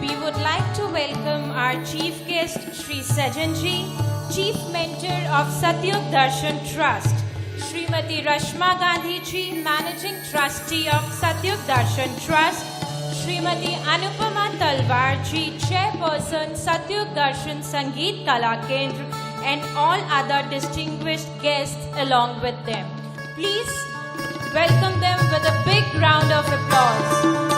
we would like to welcome our chief guest, Shri Sajanji, Chief Mentor of Satyug Darshan Trust, Srimati Rashma Gandhi ji, Managing Trustee of Satyug Darshan Trust, Srimati Anupama Talwar ji, Chairperson Satyug Darshan Sangeet Kala Kendra, and all other distinguished guests along with them. Please welcome them with a big round of applause.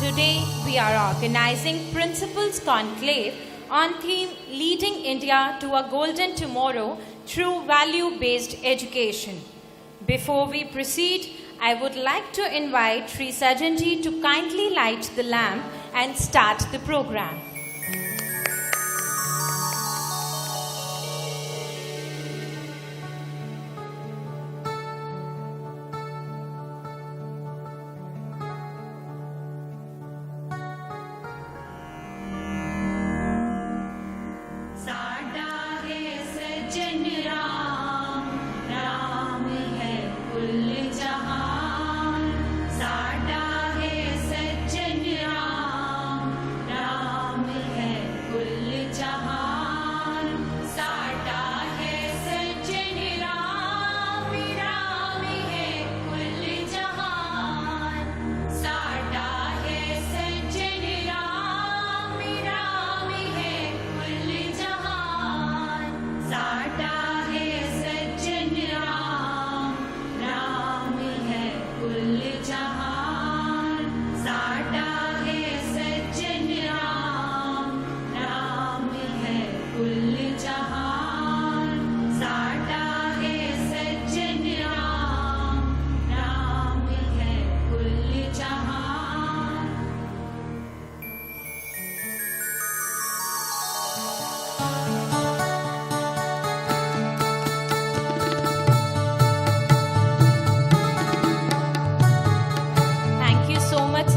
Today, we are organizing Principals Conclave on theme Leading India to a Golden Tomorrow through Value-Based Education. Before we proceed, I would like to invite Shri Sajanji to kindly light the lamp and start the program.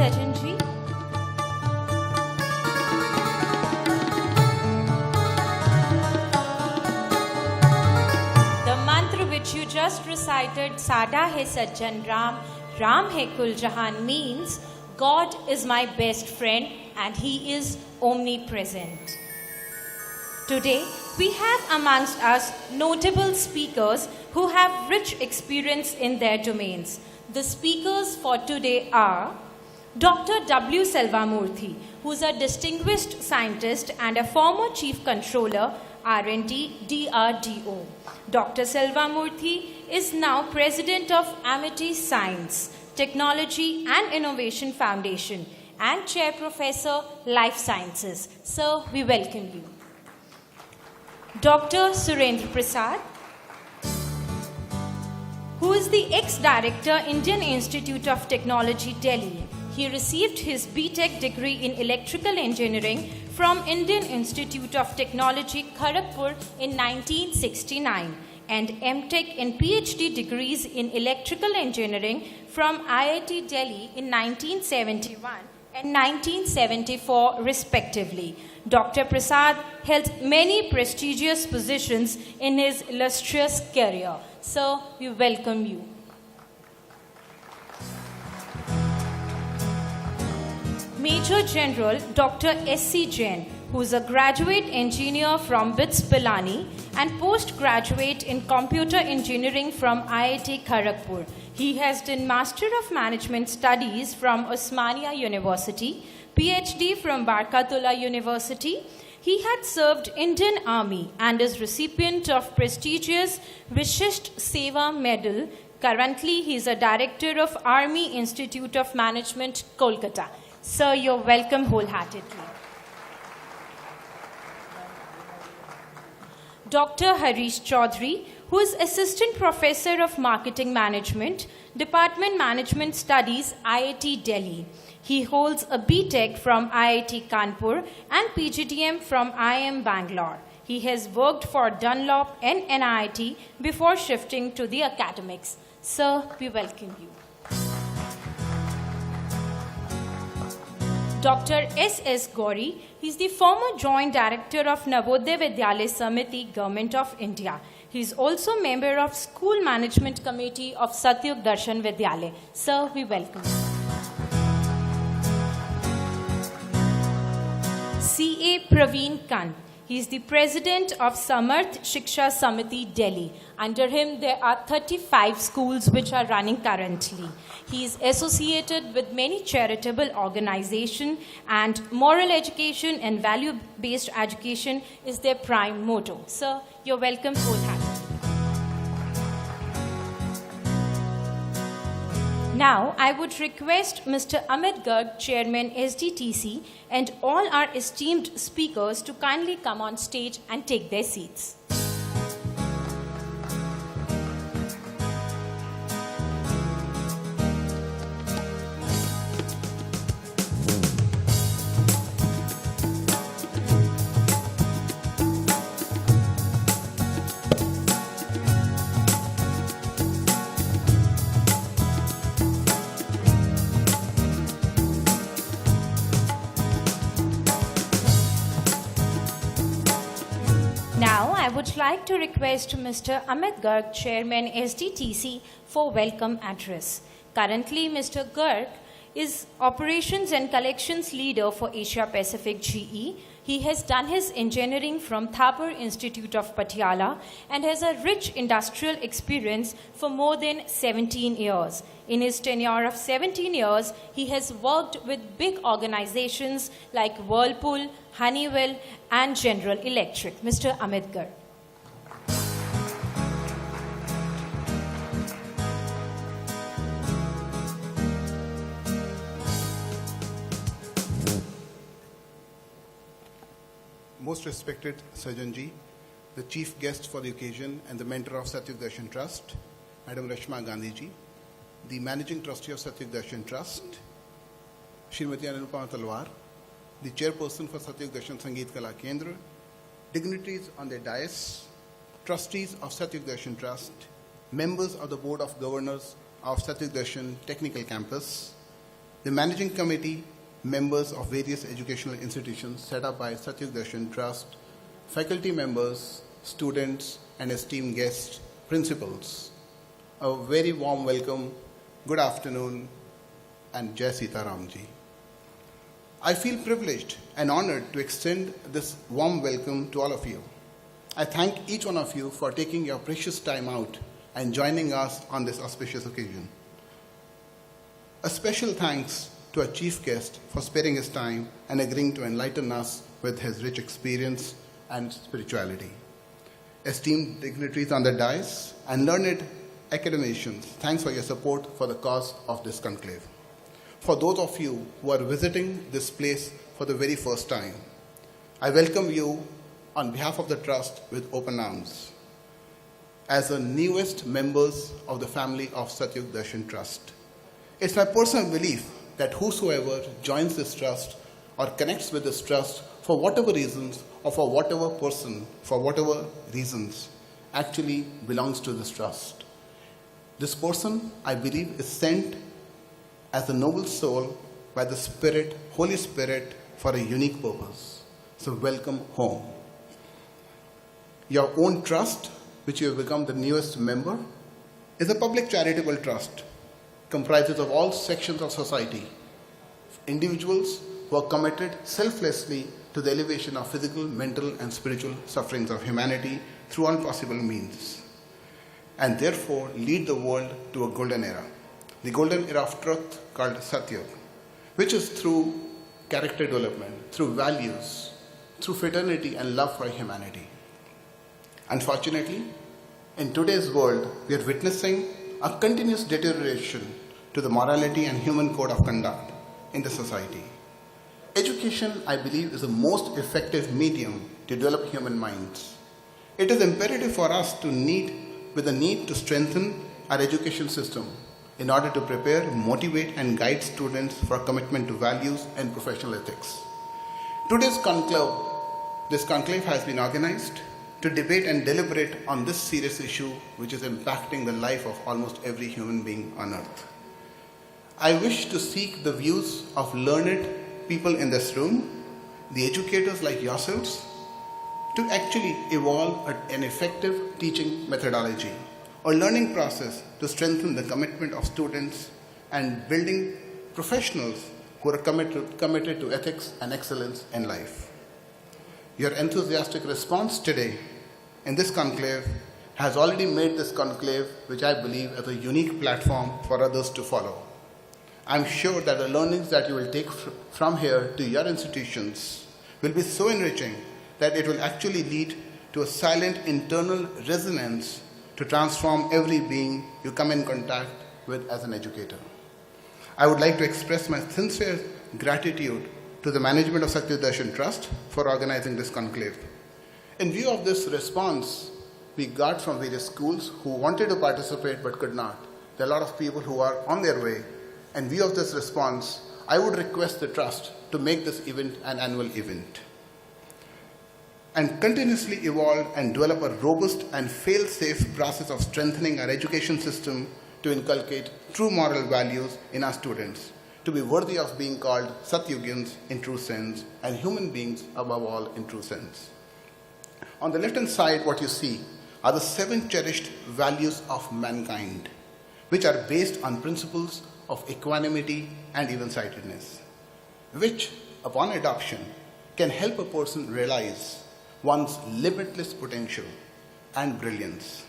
Sajanji. The mantra which you just recited, Sada hai Sajjan Ram, Ram hai Kul Jahan, means God is my best friend and He is omnipresent. Today, we have amongst us notable speakers who have rich experience in their domains. The speakers for today are Dr. W. Selvamurthy, who is a distinguished scientist and a former Chief Controller, R&D, DRDO. Dr. Selvamurthy is now President of Amity Science, Technology and Innovation Foundation and Chair Professor, Life Sciences. Sir, we welcome you. Dr. Surendra Prasad, who is the ex-director, Indian Institute of Technology, Delhi. He received his B.Tech degree in Electrical Engineering from Indian Institute of Technology, Kharagpur in 1969 and M.Tech and PhD degrees in Electrical Engineering from IIT Delhi in 1971 and 1974 respectively. Dr. Prasad held many prestigious positions in his illustrious career. Sir, we welcome you. Major General Dr. S.C. Jain, who is a graduate engineer from BITS Pilani and postgraduate in computer engineering from IIT Kharagpur. He has done Master of Management Studies from Osmania University, PhD from Barkatullah University. He had served Indian Army and is recipient of prestigious Vishisht Seva Medal. Currently, he is a director of Army Institute of Management, Kolkata. Sir, you're welcome wholeheartedly. Dr. Harish Chaudhary, who is Assistant Professor of Marketing Management, Department Management Studies, IIT Delhi. He holds a BTech from IIT Kanpur and PGDM from IIM Bangalore. He has worked for Dunlop and NIT before shifting to the academics. Sir, we welcome you. Dr. S.S. Gauri, he is the former Joint Director of Navodaya Vidyalaya Samiti, Government of India. He is also member of School Management Committee of Satyug Darshan Vidyalaya. Sir, we welcome you. C.A. Praveen Kant. He is the president of Samarth Shiksha Samiti, Delhi. Under him, there are 35 schools which are running currently. He is associated with many charitable organizations, and moral education and value-based education is their prime motto. Sir, you're welcome wholeheartedly. Now, I would request Mr. Amit Garg, Chairman SDTC, and all our esteemed speakers to kindly come on stage and take their seats. Now, I would like to request Mr. Amit Garg, Chairman SDTC, for welcome address. Currently, Mr. Garg is Operations and Collections Leader for Asia Pacific GE. He has done his engineering from Thakur Institute of Patiala and has a rich industrial experience for more than 17 years. In his tenure of 17 years, he has worked with big organizations like Whirlpool, Honeywell, and General Electric. Mr. Amit Garg. Most respected Sajanji, the chief guest for the occasion and the mentor of Satyug Darshan Trust, Madam Rashma Gandhiji, the managing trustee of Satyug Darshan Trust, Srimati Anupama Talwar, the chairperson for Satyug Darshan Sangeet Kala Kendra, dignitaries on the dais, trustees of Satyug Darshan Trust, members of the Board of Governors of Satyug Darshan Technical Campus, the managing committee, members of various educational institutions set up by Satyug Darshan Trust, faculty members, students, and esteemed guests, principals. A very warm welcome, good afternoon, and Jai Sita Ramji. I feel privileged and honored to extend this warm welcome to all of you. I thank each one of you for taking your precious time out and joining us on this auspicious occasion. A special thanks to our chief guest for sparing his time and agreeing to enlighten us with his rich experience and spirituality. Esteemed dignitaries on the dais and learned academicians, thanks for your support for the cause of this conclave. For those of you who are visiting this place for the very first time, I welcome you on behalf of the Trust with open arms. As the newest members of the family of Satyug Darshan Trust, it's my personal belief that whosoever joins this trust or connects with this trust for whatever reasons or for whatever person, for whatever reasons, actually belongs to this trust. This person, I believe, is sent as a noble soul by the Spirit, Holy Spirit, for a unique purpose. So welcome home. Your own trust, which you have become the newest member, is a public charitable trust. Comprises of all sections of society, individuals who are committed selflessly to the elevation of physical, mental, and spiritual sufferings of humanity through all possible means, and therefore lead the world to a golden era, the golden era of truth called Satyug, which is through character development, through values, through fraternity and love for humanity. Unfortunately, in today's world, we are witnessing a continuous deterioration to the morality and human code of conduct in the society. Education, I believe, is the most effective medium to develop human minds. It is imperative for us to need to strengthen our education system in order to prepare, motivate, and guide students for commitment to values and professional ethics. Today's conclave has been organized to debate and deliberate on this serious issue which is impacting the life of almost every human being on earth. I wish to seek the views of learned people in this room, the educators like yourselves, to actually evolve an effective teaching methodology or learning process to strengthen the commitment of students and building professionals who are committed to ethics and excellence in life. Your enthusiastic response today in this conclave has already made this conclave, which I believe is a unique platform for others to follow. I'm sure that the learnings that you will take from here to your institutions will be so enriching that it will actually lead to a silent internal resonance to transform every being you come in contact with as an educator. I would like to express my sincere gratitude to the management of Satyug Darshan Trust for organizing this conclave. In view of this response we got from various schools who wanted to participate but could not, there are a lot of people who are on their way. In view of this response, I would request the Trust to make this event an annual event and continuously evolve and develop a robust and fail-safe process of strengthening our education system to inculcate true moral values in our students, to be worthy of being called Satyugins in true sense and human beings above all in true sense. On the left-hand side, what you see are the 7 cherished values of mankind, which are based on principles of equanimity and even-sightedness, which, upon adoption, can help a person realize one's limitless potential and brilliance.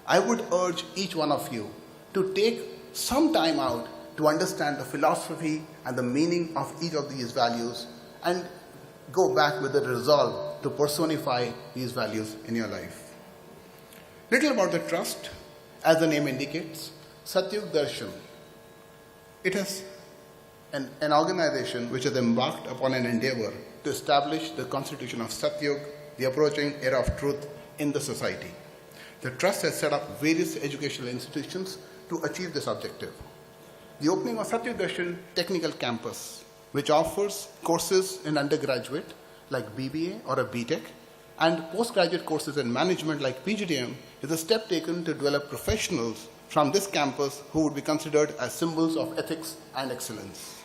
I would urge each one of you to take some time out to understand the philosophy and the meaning of each of these values and go back with the resolve to personify these values in your life. Little about the Trust. As the name indicates, Satyug Darshan. It is an organization which has embarked upon an endeavor to establish the constitution of Satyug, the approaching era of truth in the society. The Trust has set up various educational institutions to achieve this objective. The opening of Satyug Darshan Technical Campus, which offers courses in undergraduate like BBA or a BTech, and postgraduate courses in management like PGDM, is a step taken to develop professionals from this campus who would be considered as symbols of ethics and excellence.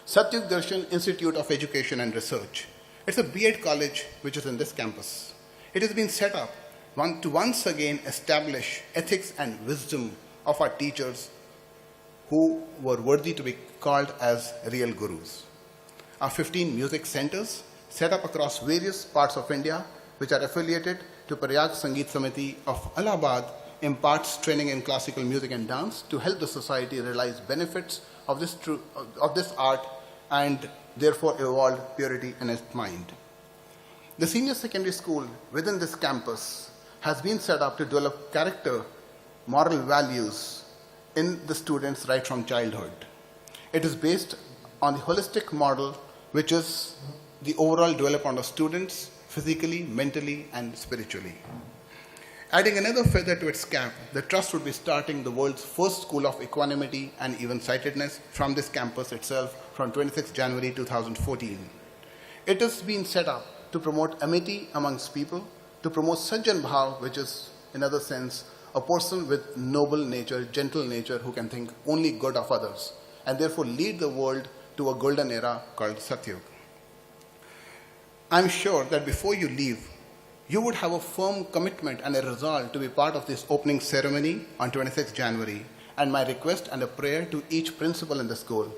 Satyug Darshan Institute of Education and Research. It's a B.Ed college which is in this campus. It has been set up to once again establish ethics and wisdom of our teachers who were worthy to be called as real gurus. Our 15 music centers set up across various parts of India, which are affiliated to Prayag Sangeet Samiti of Allahabad, imparts training in classical music and dance to help the society realize benefits of this art and therefore evolve purity in its mind. The senior secondary school within this campus has been set up to develop character, moral values in the students right from childhood. It is based on the holistic model, which is the overall development of students physically, mentally, and spiritually. Adding another feather to its cap, the Trust would be starting the world's first school of equanimity and even-sightedness from this campus itself from 26 January 2014. It has been set up to promote amity amongst people, to promote Sajjan Bhav, which is, in other sense, a person with noble nature, gentle nature, who can think only good of others, and therefore lead the world to a golden era called Satyug. I'm sure that before you leave, you would have a firm commitment and a resolve to be part of this opening ceremony on 26 January. And my request and a prayer to each principal in the school,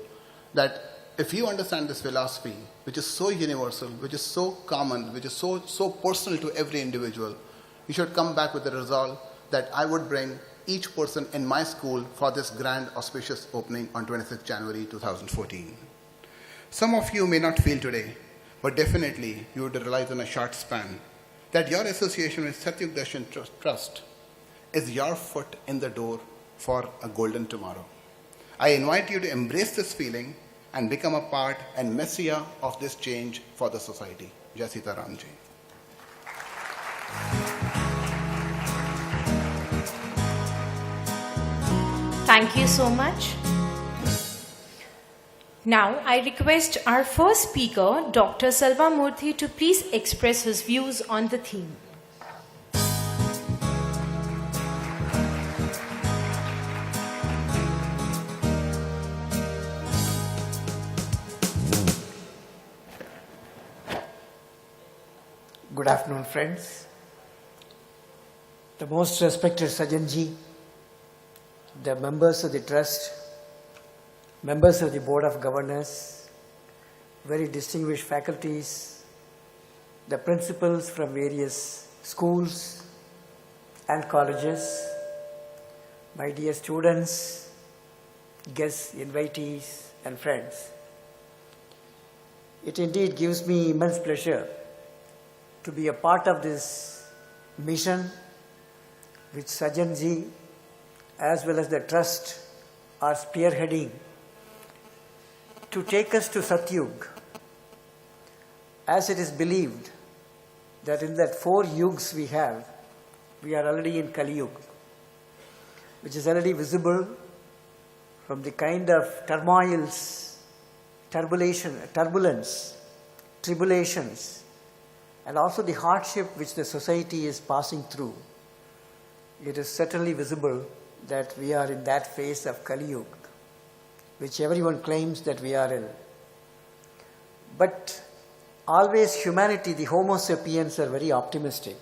that if you understand this philosophy, which is so universal, which is so common, which is so personal to every individual, you should come back with the resolve that I would bring each person in my school for this grand auspicious opening on 26 January 2014. Some of you may not feel today, but definitely you would realize in a short span that your association with Satyug Darshan Trust is your foot in the door for a golden tomorrow. I invite you to embrace this feeling and become a part and messiah of this change for the society. Jai Sita Ram Ji. Thank you so much. Now, I request our first speaker, Dr. Salva Murthy, to please express his views on the theme. Good afternoon, friends. The most respected Sajan Ji, the members of the trust, members of the Board of Governors, very distinguished faculties, the principals from various schools and colleges, my dear students, guests, invitees, and friends. It indeed gives me immense pleasure to be a part of this mission which Sajan Ji as well as the trust are spearheading to take us to Satyug, as it is believed that in that 4 yugs we are already in Kali Yuga, which is already visible from the kind of turmoils, turbulence, tribulations, and also the hardship which the society is passing through. It is certainly visible that we are in that phase of Kali Yuga, which everyone claims that we are in. But always humanity, the Homo sapiens, are very optimistic.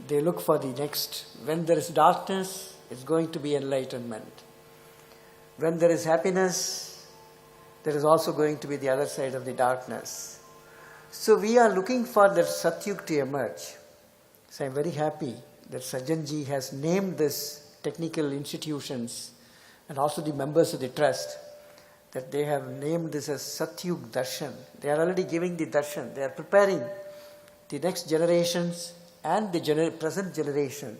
They look for the next. When there is darkness, it's going to be enlightenment. When there is happiness, there is also going to be the other side of the darkness. So we are looking for that Satyug to emerge. So I'm very happy that Sajan Ji has named this technical institutions and also the members of the trust, that they have named this as Satyug Darshan. They are already giving the darshan. They are preparing the next generations and the present generation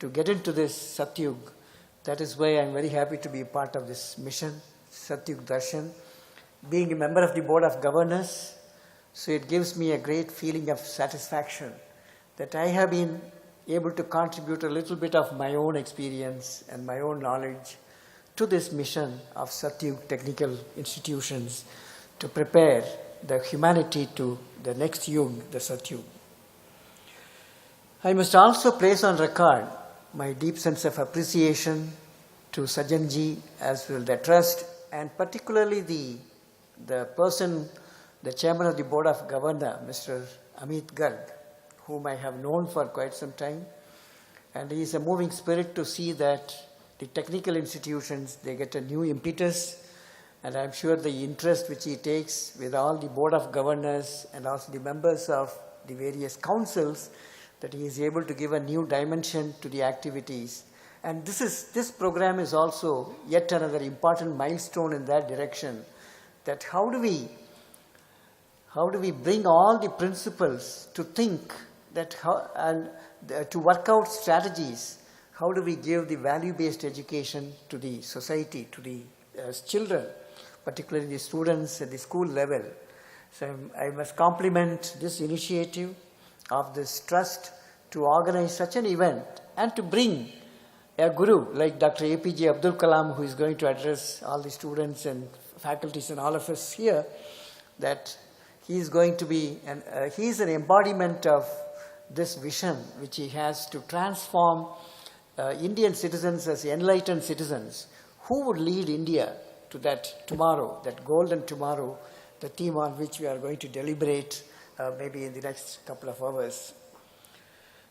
to get into this Satyug. That is why I am very happy to be a part of this mission, Satyug Darshan. Being a member of the Board of Governors, so it gives me a great feeling of satisfaction that I have been able to contribute a little bit of my own experience and my own knowledge to this mission of Satyug Technical Institutions to prepare the humanity to the next Yug, the Satyug. I must also place on record my deep sense of appreciation to Sajan Ji as well the trust, and particularly the person, the chairman of the Board of Governors, Mr. Amit Garg, whom I have known for quite some time. And he is a moving spirit to see that the technical institutions, they get a new impetus. And I'm sure the interest which he takes with all the Board of Governors and also the members of the various councils, that he is able to give a new dimension to the activities. And this program is also yet another important milestone in that direction, that how do we bring all the principles to think that to work out strategies, how do we give the value-based education to the society, to the children, particularly the students at the school level. So I must compliment this initiative of this trust to organize such an event and to bring a guru like Dr. APJ Abdul Kalam, who is going to address all the students and faculties and all of us here, that he is going to be, he is an embodiment of this vision which he has to transform Indian citizens as enlightened citizens who would lead India to that tomorrow, that golden tomorrow, the theme on which we are going to deliberate maybe in the next couple of hours.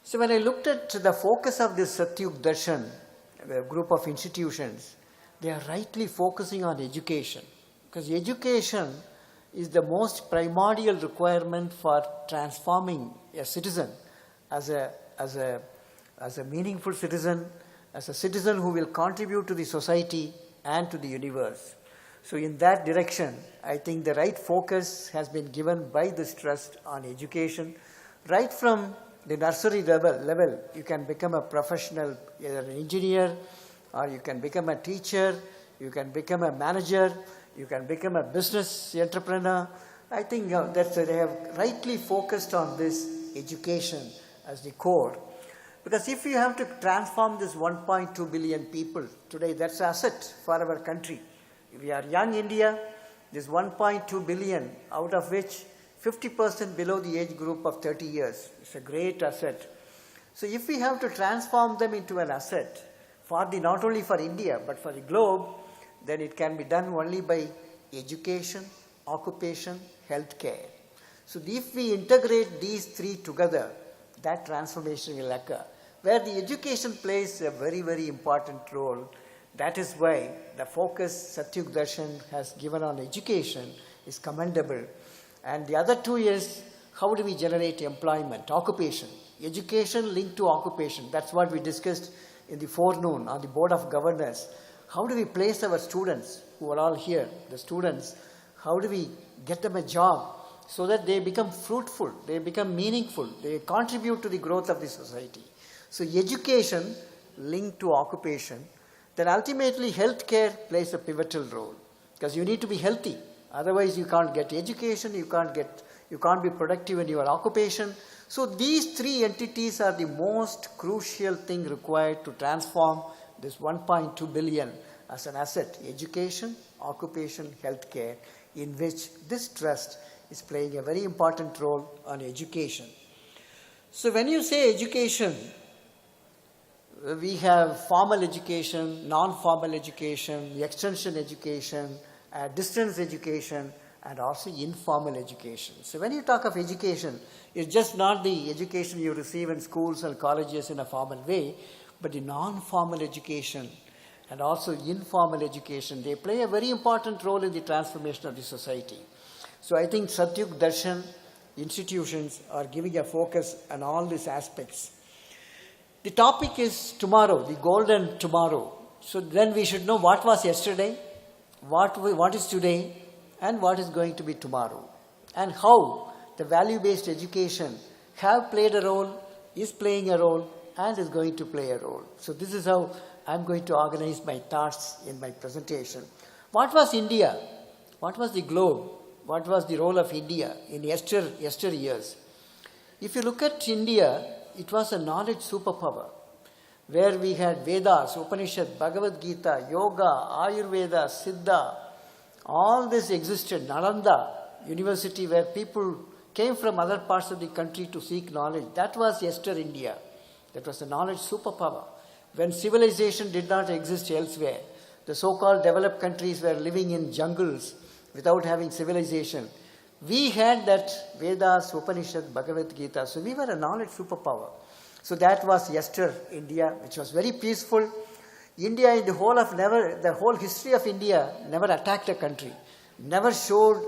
So when I looked at the focus of this Satyug Darshan, a group of institutions, they are rightly focusing on education, because education is the most primordial requirement for transforming a citizen as a meaningful citizen, as a citizen who will contribute to the society and to the universe. So in that direction, I think the right focus has been given by this trust on education. Right from the nursery level, you can become a professional, either an engineer, or you can become a teacher, you can become a manager, you can become a business entrepreneur. I think they have rightly focused on this education as the core. Because if you have to transform this 1.2 billion people today, that's an asset for our country. If we are young India, this 1.2 billion, out of which 50% below the age group of 30 years. It's a great asset. So if we have to transform them into an asset, not only for India, but for the globe, then it can be done only by education, occupation, healthcare. So if we integrate these three together, that transformation will occur. Where the education plays a very, very important role, that is why the focus Satyug Darshan has given on education is commendable. And the other two is, how do we generate employment, occupation? Education linked to occupation. That's what we discussed in the forenoon on the Board of Governors. How do we place our students who are all here, the students, how do we get them a job so that they become fruitful, they become meaningful, they contribute to the growth of the society? So education linked to occupation, then ultimately healthcare plays a pivotal role because you need to be healthy. Otherwise, you can't get education, you can't be productive in your occupation. So these three entities are the most crucial thing required to transform this 1.2 billion as an asset: education, occupation, healthcare, in which this trust is playing a very important role on education. So when you say education, we have formal education, non-formal education, extension education, distance education, and also informal education. So when you talk of education, it's just not the education you receive in schools and colleges in a formal way, but the non-formal education and also informal education, they play a very important role in the transformation of the society. So I think Satyug Darshan institutions are giving a focus on all these aspects. The topic is tomorrow, the golden tomorrow. So then we should know what was yesterday, what is today, and what is going to be tomorrow, and how the value-based education have played a role, is playing a role, and is going to play a role. So this is how I'm going to organize my thoughts in my presentation. What was India? What was the globe? What was the role of India in yesteryears? If you look at India, it was a knowledge superpower, where we had Vedas, Upanishad, Bhagavad Gita, Yoga, Ayurveda, Siddha. All this existed. Nalanda University, where people came from other parts of the country to seek knowledge. That was India. That was a knowledge superpower. When civilization did not exist elsewhere, the so-called developed countries were living in jungles without having civilization. We had that Vedas, Upanishad, Bhagavad Gita. So we were a knowledge superpower. So that was India, which was very peaceful. India, in the whole history of India, never attacked a country, never showed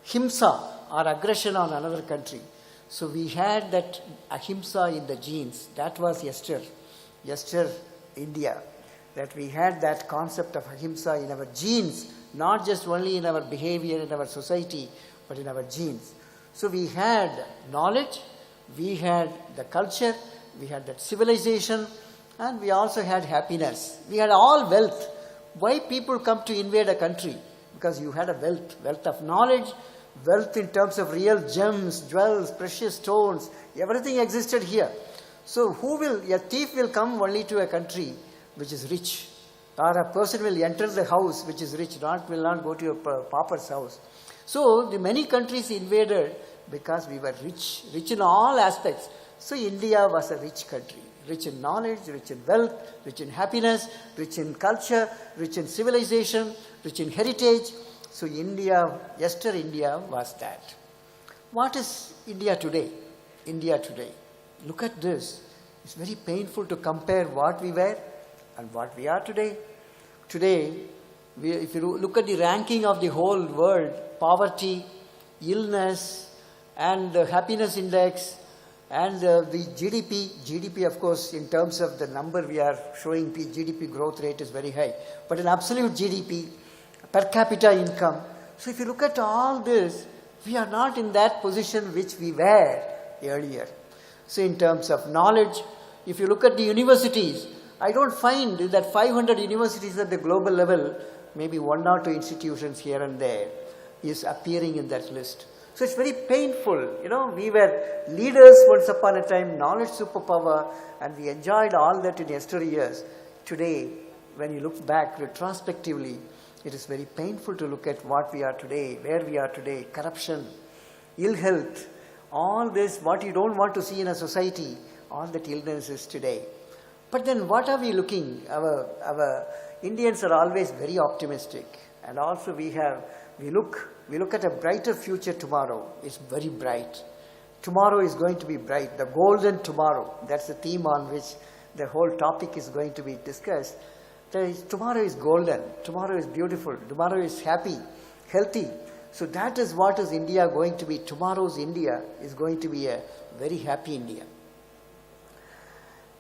himsa or aggression on another country. So we had that ahimsa in the genes. That was India. That we had that concept of ahimsa in our genes, not just only in our behavior in our society, but in our genes. So we had knowledge, we had the culture, we had that civilization, and we also had happiness. We had all wealth. Why people come to invade a country? Because you had a wealth of knowledge, wealth in terms of real gems, jewels, precious stones, everything existed here. So a thief will come only to a country which is rich, or a person will enter the house which is rich, will not go to a pauper's house. So the many countries invaded because we were rich in all aspects. So India was a rich country, rich in knowledge, rich in wealth, rich in happiness, rich in culture, rich in civilization, rich in heritage. So India was that. What is India today? Look at this. It's very painful to compare what we were and what we are today. Today, if you look at the ranking of the whole world, poverty, illness, and the happiness index, and the GDP of course in terms of the number we are showing, GDP growth rate is very high. But in absolute GDP, per capita income. So if you look at all this, we are not in that position which we were earlier. So in terms of knowledge, if you look at the universities, I don't find that 500 universities at the global level maybe one or two institutions here and there is appearing in that list. So it's very painful. You know, we were leaders once upon a time, knowledge superpower, and we enjoyed all that in yesteryears. Today, when you look back retrospectively, it is very painful to look at what we are today, where we are today, corruption, ill health, all this, what you don't want to see in a society, all that illness is today. But then what are we looking? Our Indians are always very optimistic, and also we look at a brighter future tomorrow. It's very bright. Tomorrow is going to be bright, the golden tomorrow. That's the theme on which the whole topic is going to be discussed. Tomorrow is golden, tomorrow is beautiful, tomorrow is happy, healthy. So that is what is India going to be. Tomorrow's India is going to be a very happy India.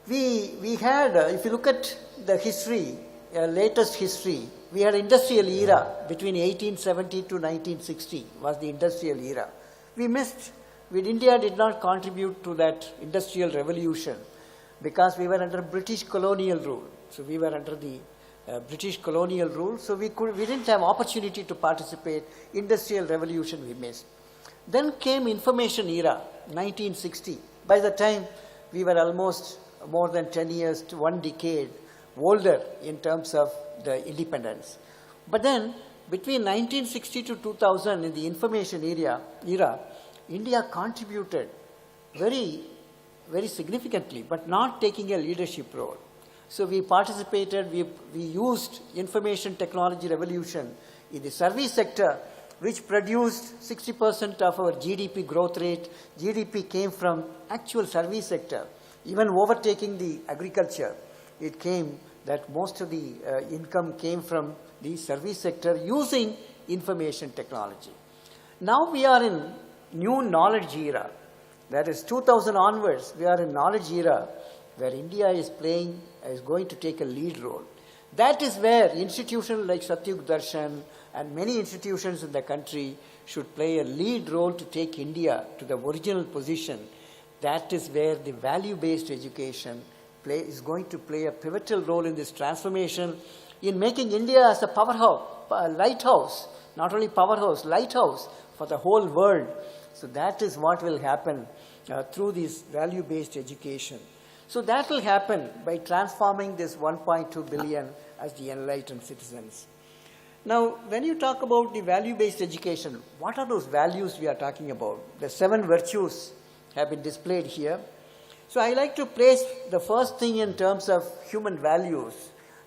We had, if you look at the history, latest history, we had industrial era between 1870 to 1960 was the industrial era. We missed, India did not contribute to that industrial revolution because we were under British colonial rule. So we were under the British colonial rule, so we didn't have opportunity to participate. Industrial revolution we missed. Then came information era, 1960. By the time we were almost more than 10 years to 1 decade older in terms of the independence. But then between 1960 to 2000 in the information era, India contributed very, very significantly, but not taking a leadership role. So we participated, we used information technology revolution in the service sector, which produced 60% of our GDP growth rate. GDP came from actual service sector, even overtaking the agriculture. It came that most of the income came from the service sector using information technology. Now we are in new knowledge era. That is 2000 onwards, we are in knowledge era where India is going to take a lead role. That is where institutions like Satyug Darshan and many institutions in the country should play a lead role to take India to the original position. That is where the value-based education is going to play a pivotal role in this transformation, in making India as a powerhouse, lighthouse, not only powerhouse, lighthouse for the whole world. So that is what will happen through this value-based education. So that will happen by transforming this 1.2 billion as the enlightened citizens. Now, when you talk about the value-based education, what are those values we are talking about? The 7 virtues have been displayed here. So I like to place the first thing in terms of human values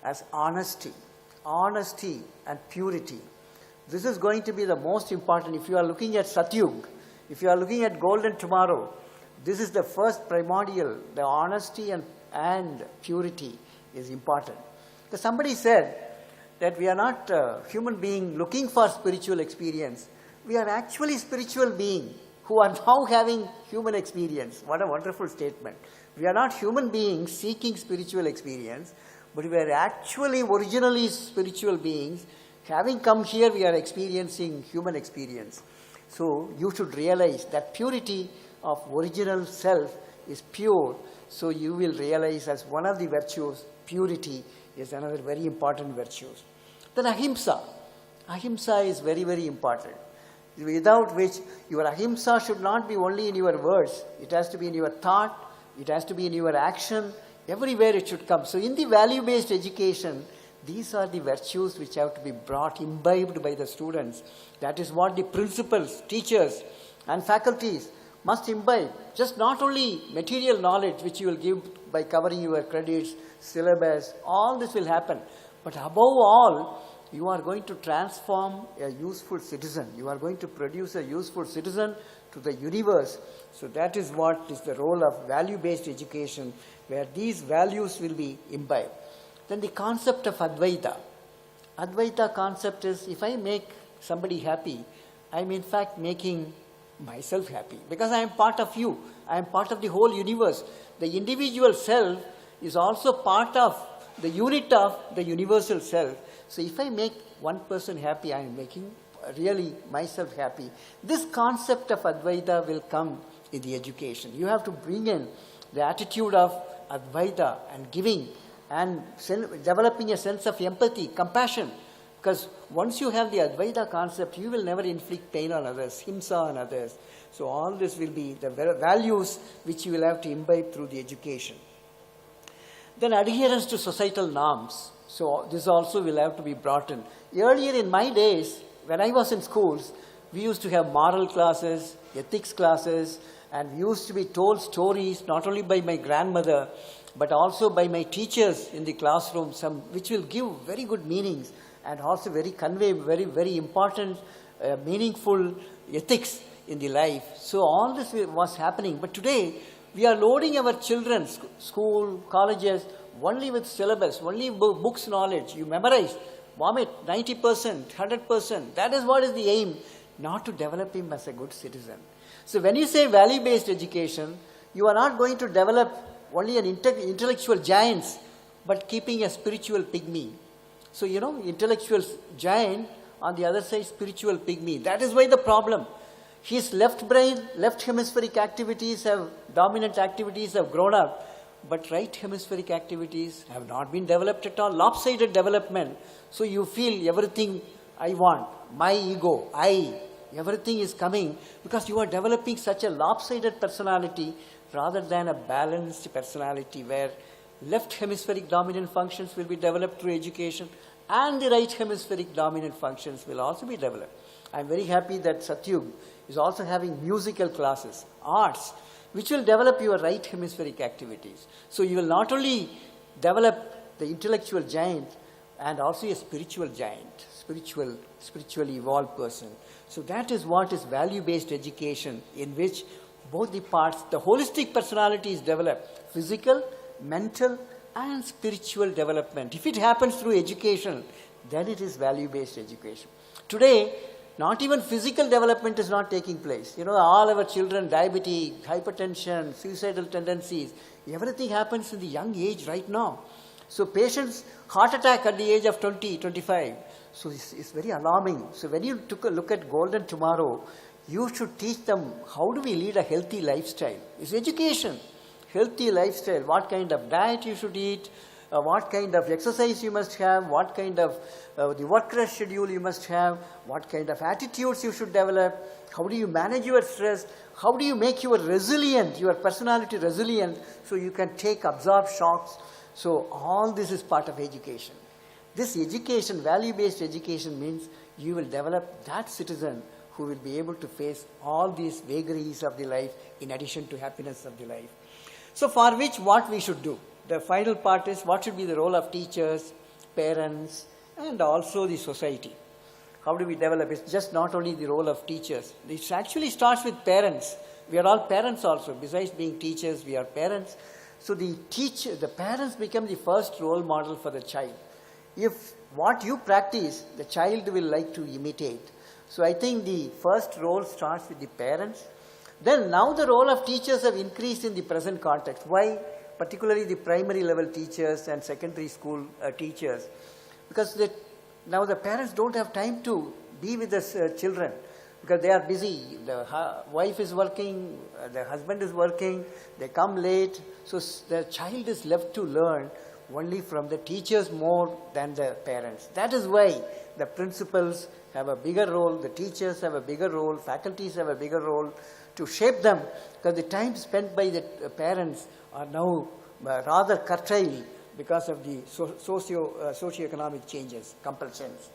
as honesty and purity. This is going to be the most important. If you are looking at Satyug, if you are looking at golden tomorrow, this is the first primordial. The honesty and purity is important. Because somebody said that we are not a human being looking for spiritual experience. We are actually spiritual beings who are now having human experience. What a wonderful statement. We are not human beings seeking spiritual experience, but we are actually originally spiritual beings. Having come here, we are experiencing human experience. So you should realize that purity of original self is pure. So you will realize as one of the virtues, purity is another very important virtue. Then ahimsa. Ahimsa is very, very important. Without which your ahimsa should not be only in your words. It has to be in your thought. It has to be in your action. Everywhere it should come. So in the value-based education, these are the virtues which have to be brought, imbibed by the students. That is what the principals, teachers, and faculties must imbibe. Just not only material knowledge which you will give by covering your credits, syllabus, all this will happen. But above all, you are going to transform a useful citizen. You are going to produce a useful citizen to the universe. So that is what is the role of value-based education, where these values will be imbibed. Then the concept of Advaita. Advaita concept is, if I make somebody happy, I am in fact making myself happy, because I am part of you. I am part of the whole universe. The individual self is also part of the unit of the universal self. So if I make one person happy, I am making really myself happy. This concept of Advaita will come in the education. You have to bring in the attitude of Advaita and giving and developing a sense of empathy, compassion Because once you have the Advaita concept, you will never inflict pain on others, himsa on others. So all this will be the values which you will have to imbibe through the education. Then adherence to societal norms. So this also will have to be brought in. Earlier in my days, when I was in schools, we used to have moral classes, ethics classes, and we used to be told stories not only by my grandmother, but also by my teachers in the classroom, some which will give very good meanings and also convey very important, meaningful ethics in the life. So all this was happening. But today, we are loading our children, school, colleges, only with syllabus, only books knowledge. You memorize, vomit, 90%, 100%. That is what is the aim, not to develop him as a good citizen. So when you say value-based education, you are not going to develop only an intellectual giants, but keeping a spiritual pygmy. So, intellectual giant, on the other side, spiritual pygmy. That is why the problem. His left brain, left hemispheric activities dominant activities have grown up, but right hemispheric activities have not been developed at all. Lopsided development. So you feel everything I want, my ego, everything is coming because you are developing such a lopsided personality rather than a balanced personality where left hemispheric dominant functions will be developed through education and the right hemispheric dominant functions will also be developed. I am very happy that Satyug is also having musical classes, arts, which will develop your right hemispheric activities. So you will not only develop the intellectual giant and also a spiritual giant, spiritually evolved person. So that is what is value-based education, in which both the parts, the holistic personality is developed, physical, mental, and spiritual development. If it happens through education, then it is value-based education. Today, not even physical development is not taking place. All our children, diabetes, hypertension, suicidal tendencies, everything happens in the young age right now. So patients, heart attack at the age of 20, 25. So it's very alarming. So when you took a look at Golden Tomorrow, you should teach them how do we lead a healthy lifestyle. It's education. Healthy lifestyle, what kind of diet you should eat, what kind of exercise you must have, what kind of the work schedule you must have, what kind of attitudes you should develop, how do you manage your stress, how do you make your personality resilient so you can absorb shocks. So all this is part of education. This education, value-based education, means you will develop that citizen who will be able to face all these vagaries of the life in addition to happiness of the life. So for which what we should do? The final part is what should be the role of teachers, parents, and also the society. How do we develop? It's just not only the role of teachers. It actually starts with parents. We are all parents also. Besides being teachers, we are parents. So the parents become the first role model for the child. If what you practice, the child will like to imitate. So I think the first role starts with the parents. Then now the role of teachers have increased in the present context. Why? Particularly the primary level teachers and secondary school teachers. Because now the parents don't have time to be with the children because they are busy. The wife is working, the husband is working, they come late. So the child is left to learn only from the teachers more than the parents. That is why the principals have a bigger role, the teachers have a bigger role, faculties have a bigger role to shape them, because the time spent by the parents are now rather curtailed because of the socio-economic changes, compulsions.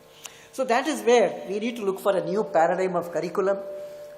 So that is where we need to look for a new paradigm of curriculum,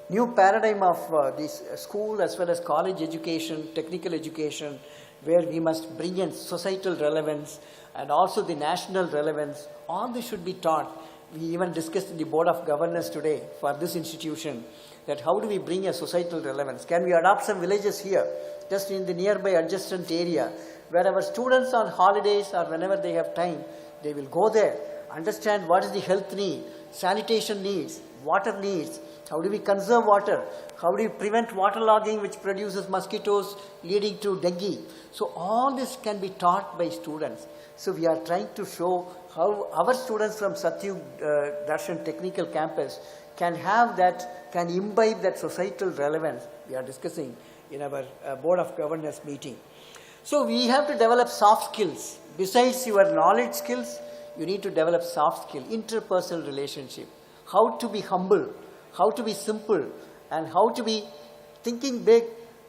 new paradigm of this school as well as college education, technical education, where we must bring in societal relevance and also the national relevance. All this should be taught. We even discussed in the Board of Governors today for this institution that how do we bring a societal relevance? Can we adopt some villages here, just in the nearby adjacent area, where our students on holidays or whenever they have time, they will go there, understand what is the health need, sanitation needs, water needs, how do we conserve water, how do we prevent waterlogging which produces mosquitoes leading to dengue. So all this can be taught by students. So we are trying to show how our students from Satyug Darshan Technical Campus can have that, can imbibe that societal relevance we are discussing in our Board of Governors meeting. So we have to develop soft skills. Besides your knowledge skills, you need to develop soft skill, interpersonal relationship, how to be humble, how to be simple, and how to be thinking big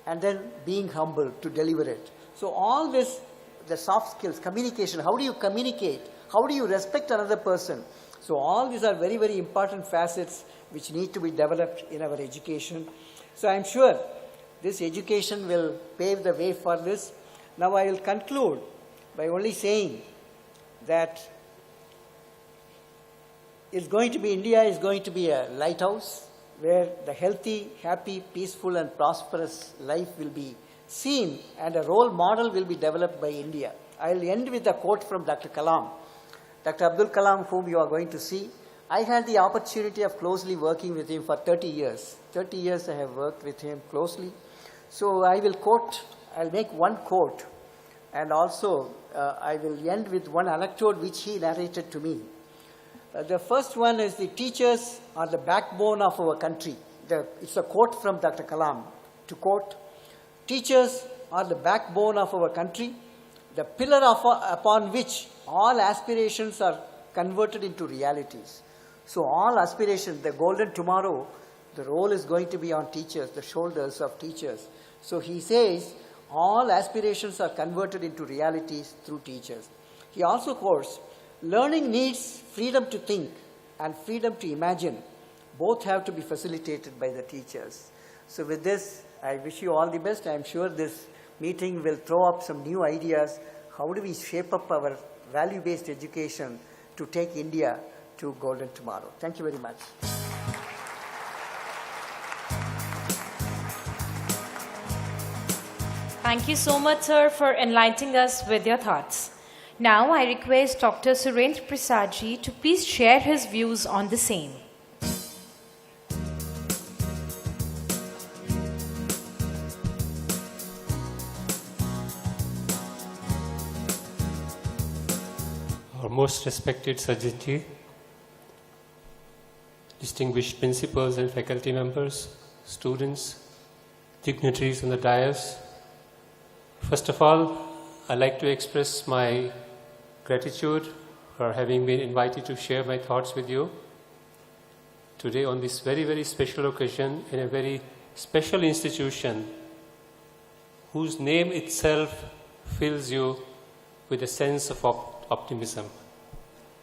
and then being humble to deliver it. So all this, the soft skills, communication, how do you communicate, how do you respect another person? So all these are very, very important facets which need to be developed in our education. So I am sure this education will pave the way for this. Now I will conclude by only saying that India is going to be a lighthouse where the healthy, happy, peaceful and prosperous life will be seen and a role model will be developed by India. I will end with a quote from Dr. Kalam. Dr. Abdul Kalam, whom you are going to see, I had the opportunity of closely working with him for 30 years. 30 years I have worked with him closely. So I will I'll make one quote, and also I will end with one anecdote which he narrated to me. The first one is, the teachers are the backbone of our country. It's a quote from Dr. Kalam. To quote, teachers are the backbone of our country, the pillar upon which all aspirations are converted into realities. So all aspirations, the golden tomorrow, the role is going to be on teachers, the shoulders of teachers. So he says, all aspirations are converted into realities through teachers. He also quotes, learning needs freedom to think and freedom to imagine. Both have to be facilitated by the teachers. So with this, I wish you all the best. I am sure this meeting will throw up some new ideas. How do we shape up our value-based education to take India to golden tomorrow? Thank you very much. Thank you so much, sir, for enlightening us with your thoughts. Now I request Dr. Surendra Prasad ji to please share his views on the same. Our most respected Sajjan ji, distinguished principals and faculty members, students, dignitaries on the dais. First of all, I'd like to express my gratitude for having been invited to share my thoughts with you today on this very, very special occasion in a very special institution whose name itself fills you with a sense of optimism.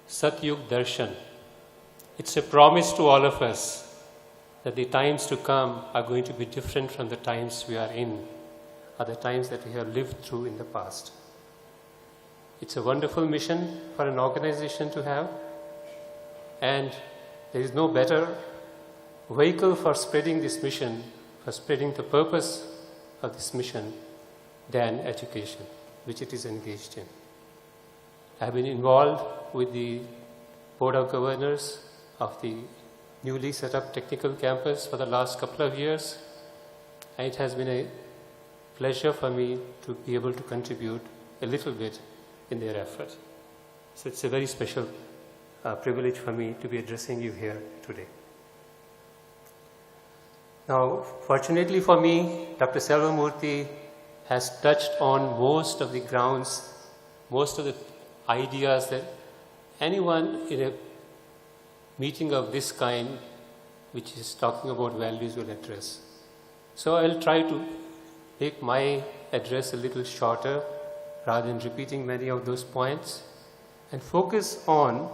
Satyug Darshan. It's a promise to all of us that the times to come are going to be different from the times we are in, or the times that we have lived through in the past. It's a wonderful mission for an organization to have, and there is no better vehicle for spreading this mission, for spreading the purpose of this mission than education, which it is engaged in. I have been involved with the Board of Governors of the newly set up technical campus for the last couple of years, and it has been a pleasure for me to be able to contribute a little bit in their effort. So it's a very special privilege for me to be addressing you here today. Now, fortunately for me, Dr. Selvamurthy has touched on most of the grounds, most of the ideas that anyone in a meeting of this kind, which is talking about values, will address. So I'll try to make my address a little shorter rather than repeating many of those points, and focus a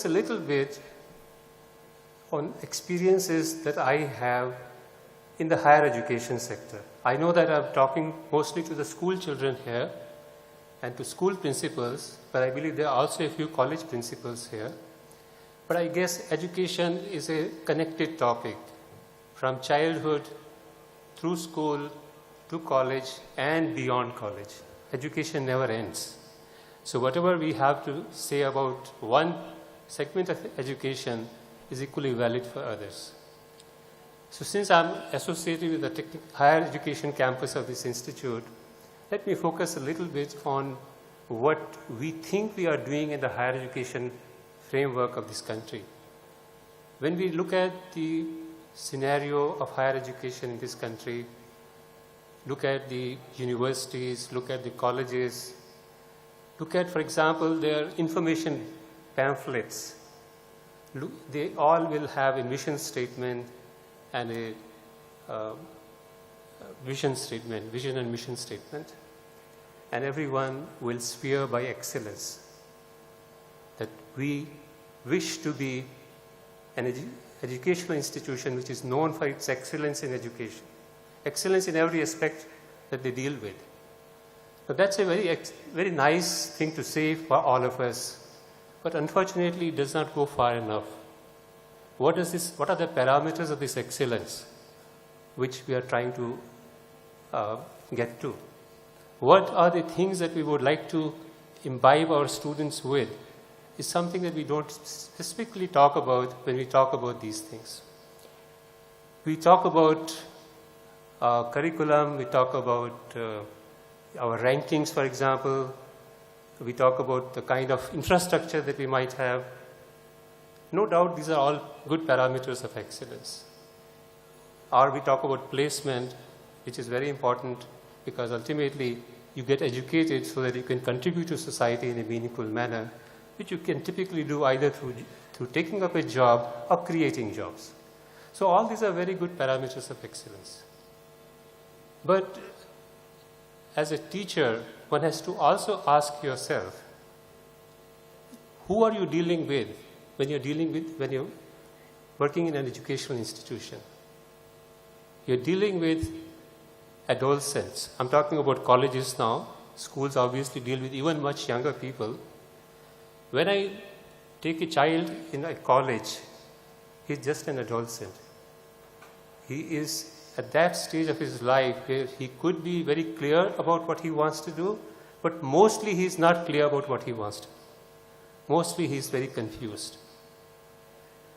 little bit on experiences that I have in the higher education sector. I know that I'm talking mostly to the school children here and to school principals, but I believe there are also a few college principals here. But I guess education is a connected topic from childhood through school to college and beyond college. Education never ends. So whatever we have to say about one segment of education is equally valid for others. So since I'm associated with the higher education campus of this institute, let me focus a little bit on what we think we are doing in the higher education framework of this country. When we look at the scenario of higher education in this country, look at the universities, look at the colleges, Look at, for example, their information pamphlets. They all will have a mission statement and a vision statement, vision and mission statement. And everyone will swear by excellence, that we wish to be an educational institution which is known for its excellence in education, excellence in every aspect that they deal with. Now that's a very nice thing to say for all of us, but unfortunately it does not go far enough. What are the parameters of this excellence which we are trying to get to? What are the things that we would like to imbibe our students with is something that we don't specifically talk about when we talk about these things. We talk about curriculum, we talk about our rankings, for example, we talk about the kind of infrastructure that we might have. No doubt these are all good parameters of excellence. Or we talk about placement, which is very important because ultimately you get educated so that you can contribute to society in a meaningful manner, which you can typically do either through taking up a job or creating jobs. So all these are very good parameters of excellence. But as a teacher, one has to also ask yourself, who are you dealing with when you're working in an educational institution? You're dealing with adolescents. I'm talking about colleges now. Schools obviously deal with even much younger people. When I take a child in a college, he's just an adolescent. He is at that stage of his life where he could be very clear about what he wants to do, but mostly he's not clear about what he wants to do. Mostly he's very confused.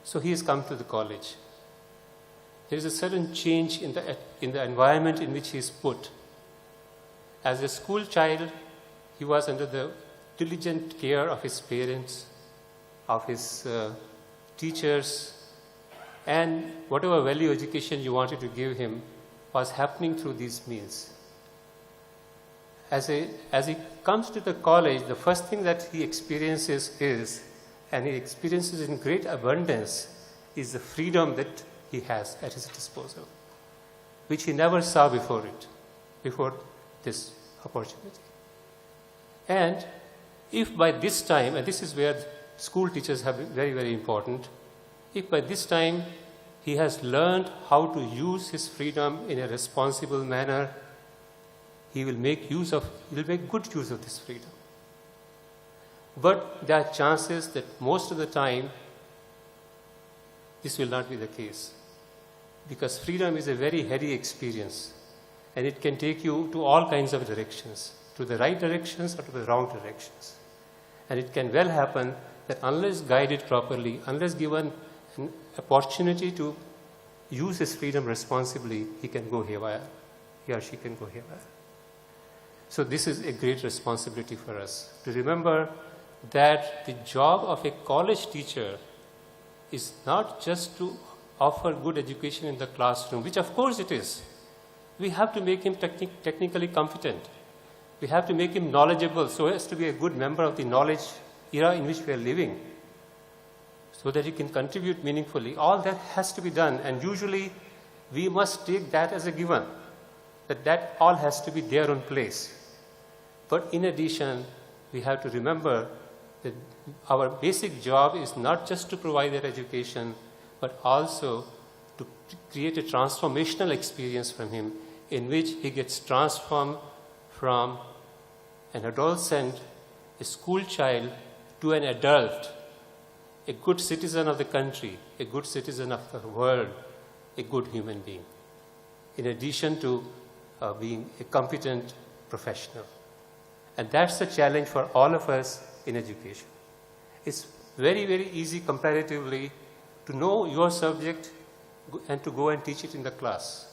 So he has come to the college. There is a certain change in the environment in which he is put. As a school child, he was under the diligent care of his parents, of his teachers, and whatever value education you wanted to give him was happening through these means. As he comes to the college, the first thing that he experiences is, and he experiences in great abundance, is the freedom that he has at his disposal, which he never saw before this opportunity. And if by this time, and this is where school teachers have been very, very important, if by this time he has learned how to use his freedom in a responsible manner, he will make good use of this freedom. But there are chances that most of the time this will not be the case, because freedom is a very heady experience and it can take you to all kinds of directions, to the right directions or to the wrong directions. And it can well happen that unless guided properly, unless given an opportunity to use his freedom responsibly, he can go haywire. He or she can go haywire. So this is a great responsibility for us to remember that the job of a college teacher is not just to offer good education in the classroom, which of course it is. We have to make him technically competent. We have to make him knowledgeable so as to be a good member of the knowledge era in which we are living, so that he can contribute meaningfully. All that has to be done, and usually we must take that as a given, that all has to be there on place. But in addition, we have to remember that our basic job is not just to provide that education, but also to create a transformational experience from him in which he gets transformed from an adolescent, a school child, to an adult, a good citizen of the country, a good citizen of the world, a good human being, in addition to being a competent professional. And that's the challenge for all of us in education. It's very, very easy comparatively to know your subject and to go and teach it in the class.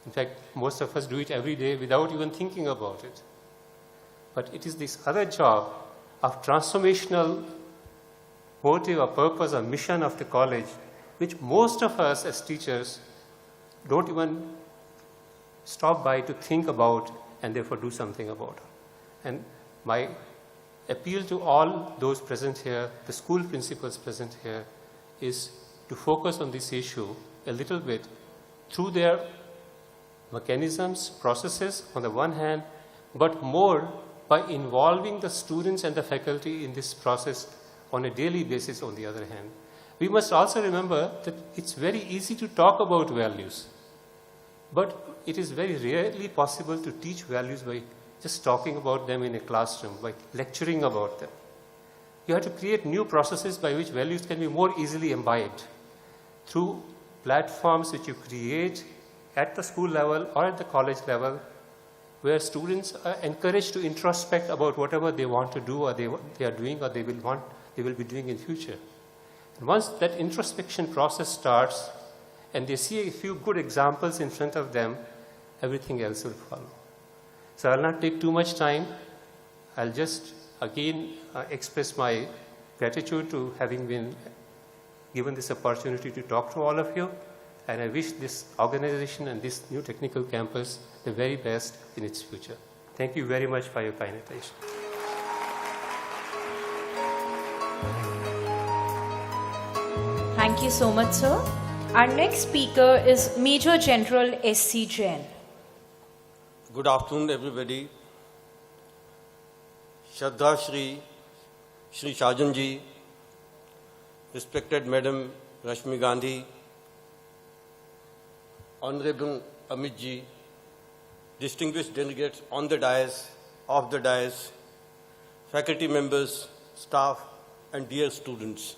In fact, most of us do it every day without even thinking about it. But it is this other job of transformational motive or purpose or mission of the college, which most of us as teachers don't even stop by to think about and therefore do something about. And my appeal to all those present here, the school principals present here, is to focus on this issue a little bit through their mechanisms, processes on the one hand, but more by involving the students and the faculty in this process on a daily basis on the other hand. We must also remember that it's very easy to talk about values, but it is very rarely possible to teach values by just talking about them in a classroom, by lecturing about them. You have to create new processes by which values can be more easily imbibed through platforms which you create at the school level or at the college level, where students are encouraged to introspect about whatever they want to do or they are doing or they will be doing in future. And once that introspection process starts and they see a few good examples in front of them, everything else will follow. So I'll not take too much time. I'll just again express my gratitude to having been given this opportunity to talk to all of you. And I wish this organization and this new technical campus the very best in its future. Thank you very much for your kind attention. Thank you so much, sir. Our next speaker is Major General S.C. Jain. Good afternoon, everybody. Shraddha Shri Shajan Ji, respected Madam Rashmi Gandhi, Honorable Amit Ji, distinguished delegates on the dais, off the dais, faculty members, staff, and dear students.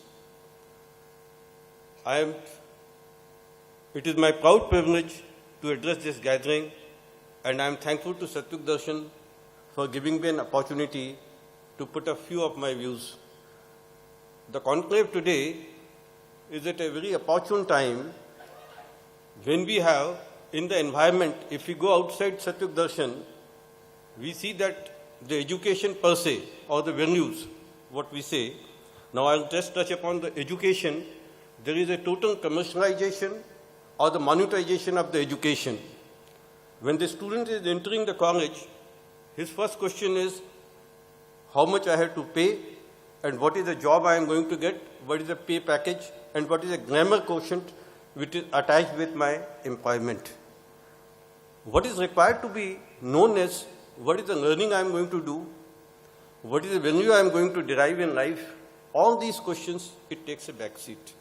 It is my proud privilege to address this gathering, and I am thankful to Satyug Darshan for giving me an opportunity to put a few of my views. The conclave today is at a very opportune time when we have in the environment, if we go outside Satyug Darshan, we see that the education per se, or the venues, what we say. Now I'll just touch upon the education. There is a total commercialization or the monetization of the education. When the student is entering the college, his first question is, how much I have to pay, and what is the job I am going to get, what is the pay package, and what is the grammar quotient which is attached with my employment. What is required to be known as what is the learning I am going to do, what is the value I am going to derive in life, all these questions, it takes a back seat.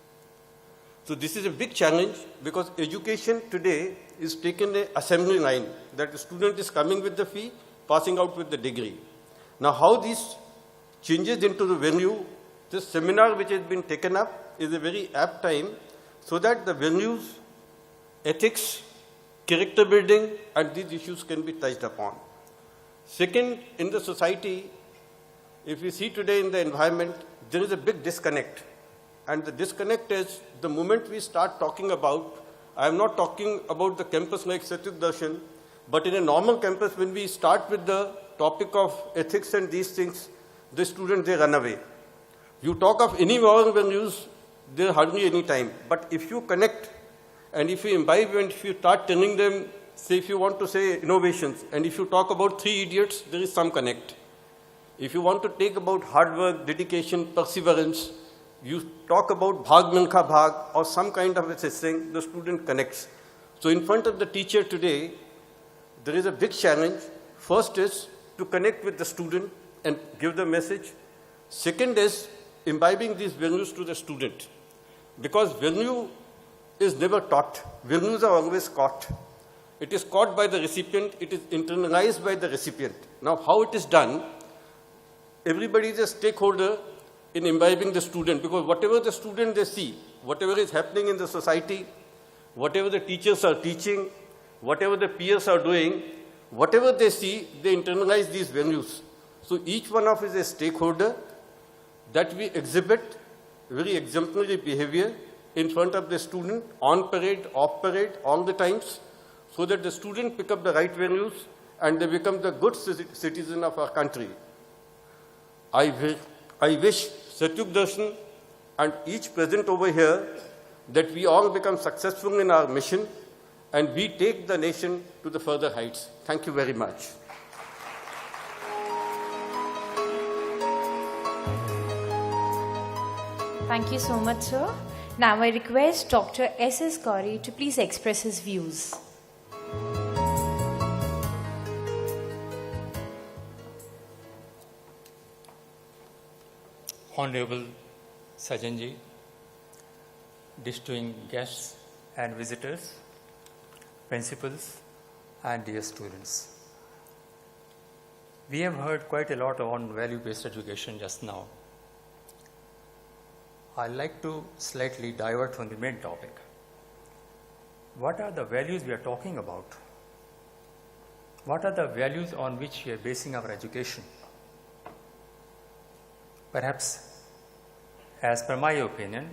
So this is a big challenge because education today is taken an assembly line that the student is coming with the fee, passing out with the degree. Now how this changes into the venue, this seminar which has been taken up is a very apt time so that the values, ethics, character building and these issues can be touched upon. Second, in the society, if we see today in the environment, there is a big disconnect. And the disconnect is the moment we start talking about, I am not talking about the campus like Satyug Darshan, but in a normal campus when we start with the topic of ethics and these things, the students, they run away. You talk of any moral values, there hardly any time. But if you connect and if you imbibe and if you start telling them, say if you want to say innovations, and if you talk about 3 idiots, there is some connect. If you want to take about hard work, dedication, perseverance, you talk about Bhag Milkha Bhag or some kind of a thing, the student connects. So in front of the teacher today, there is a big challenge. First is to connect with the student and give the message. Second is imbibing these values to the student. Because value is never taught. Values are always caught. It is caught by the recipient. It is internalized by the recipient. Now how it is done, everybody is a stakeholder in imbibing the student, because whatever the student they see, whatever is happening in the society, whatever the teachers are teaching, whatever the peers are doing, whatever they see, they internalize these values. So each one of us is a stakeholder that we exhibit very exemplary behavior in front of the student, on parade, off parade, all the times, so that the student pick up the right values and they become the good citizen of our country. I wish Satyug Darshan and each present over here that we all become successful in our mission and we take the nation to the further heights. Thank you very much. Thank you so much, sir. Now I request Dr. S.S. Gauri to please express his views. Honorable Sajanji, distinguished guests and visitors, principals and dear students. We have heard quite a lot on value-based education just now. I'd like to slightly divert from the main topic. What are the values we are talking about? What are the values on which we are basing our education? Perhaps, as per my opinion,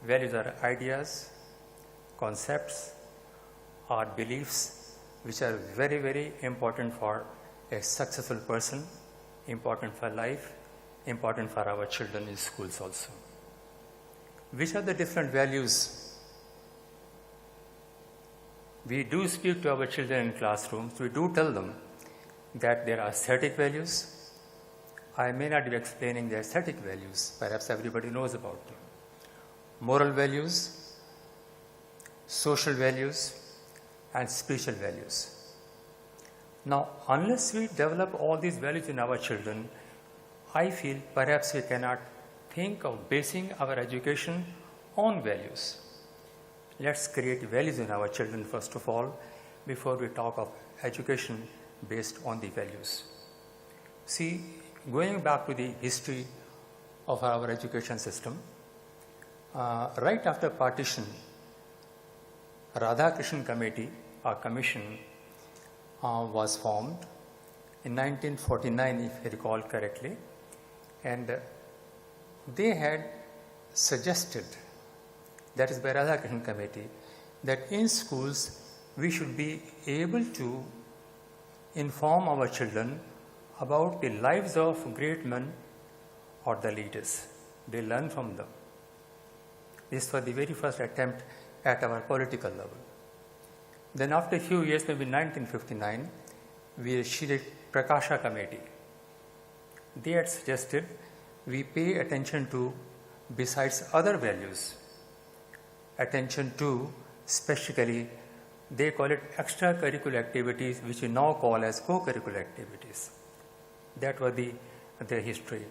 values are ideas, concepts, or beliefs which are very, very important for a successful person, important for life, important for our children in schools also. Which are the different values? We do speak to our children in classrooms. We do tell them that there are aesthetic values. I may not be explaining the aesthetic values. Perhaps everybody knows about them. Moral values, social values, and spiritual values. Now, unless we develop all these values in our children, I feel perhaps we cannot think of basing our education on values. Let's create values in our children first of all, before we talk of education based on the values. See, going back to the history of our education system, right after partition, Radhakrishnan Committee, or commission, was formed in 1949, if I recall correctly, and they had suggested, that is by Radhakrishnan Committee, that in schools we should be able to inform our children about the lives of great men or the leaders. They learn from them. This was the very first attempt at our political level. Then after a few years, maybe 1959, we Shri Prakasha Committee. They had suggested we pay attention to, besides other values, attention to specifically, they call it extracurricular activities, which we now call as co-curricular activities. That was the history.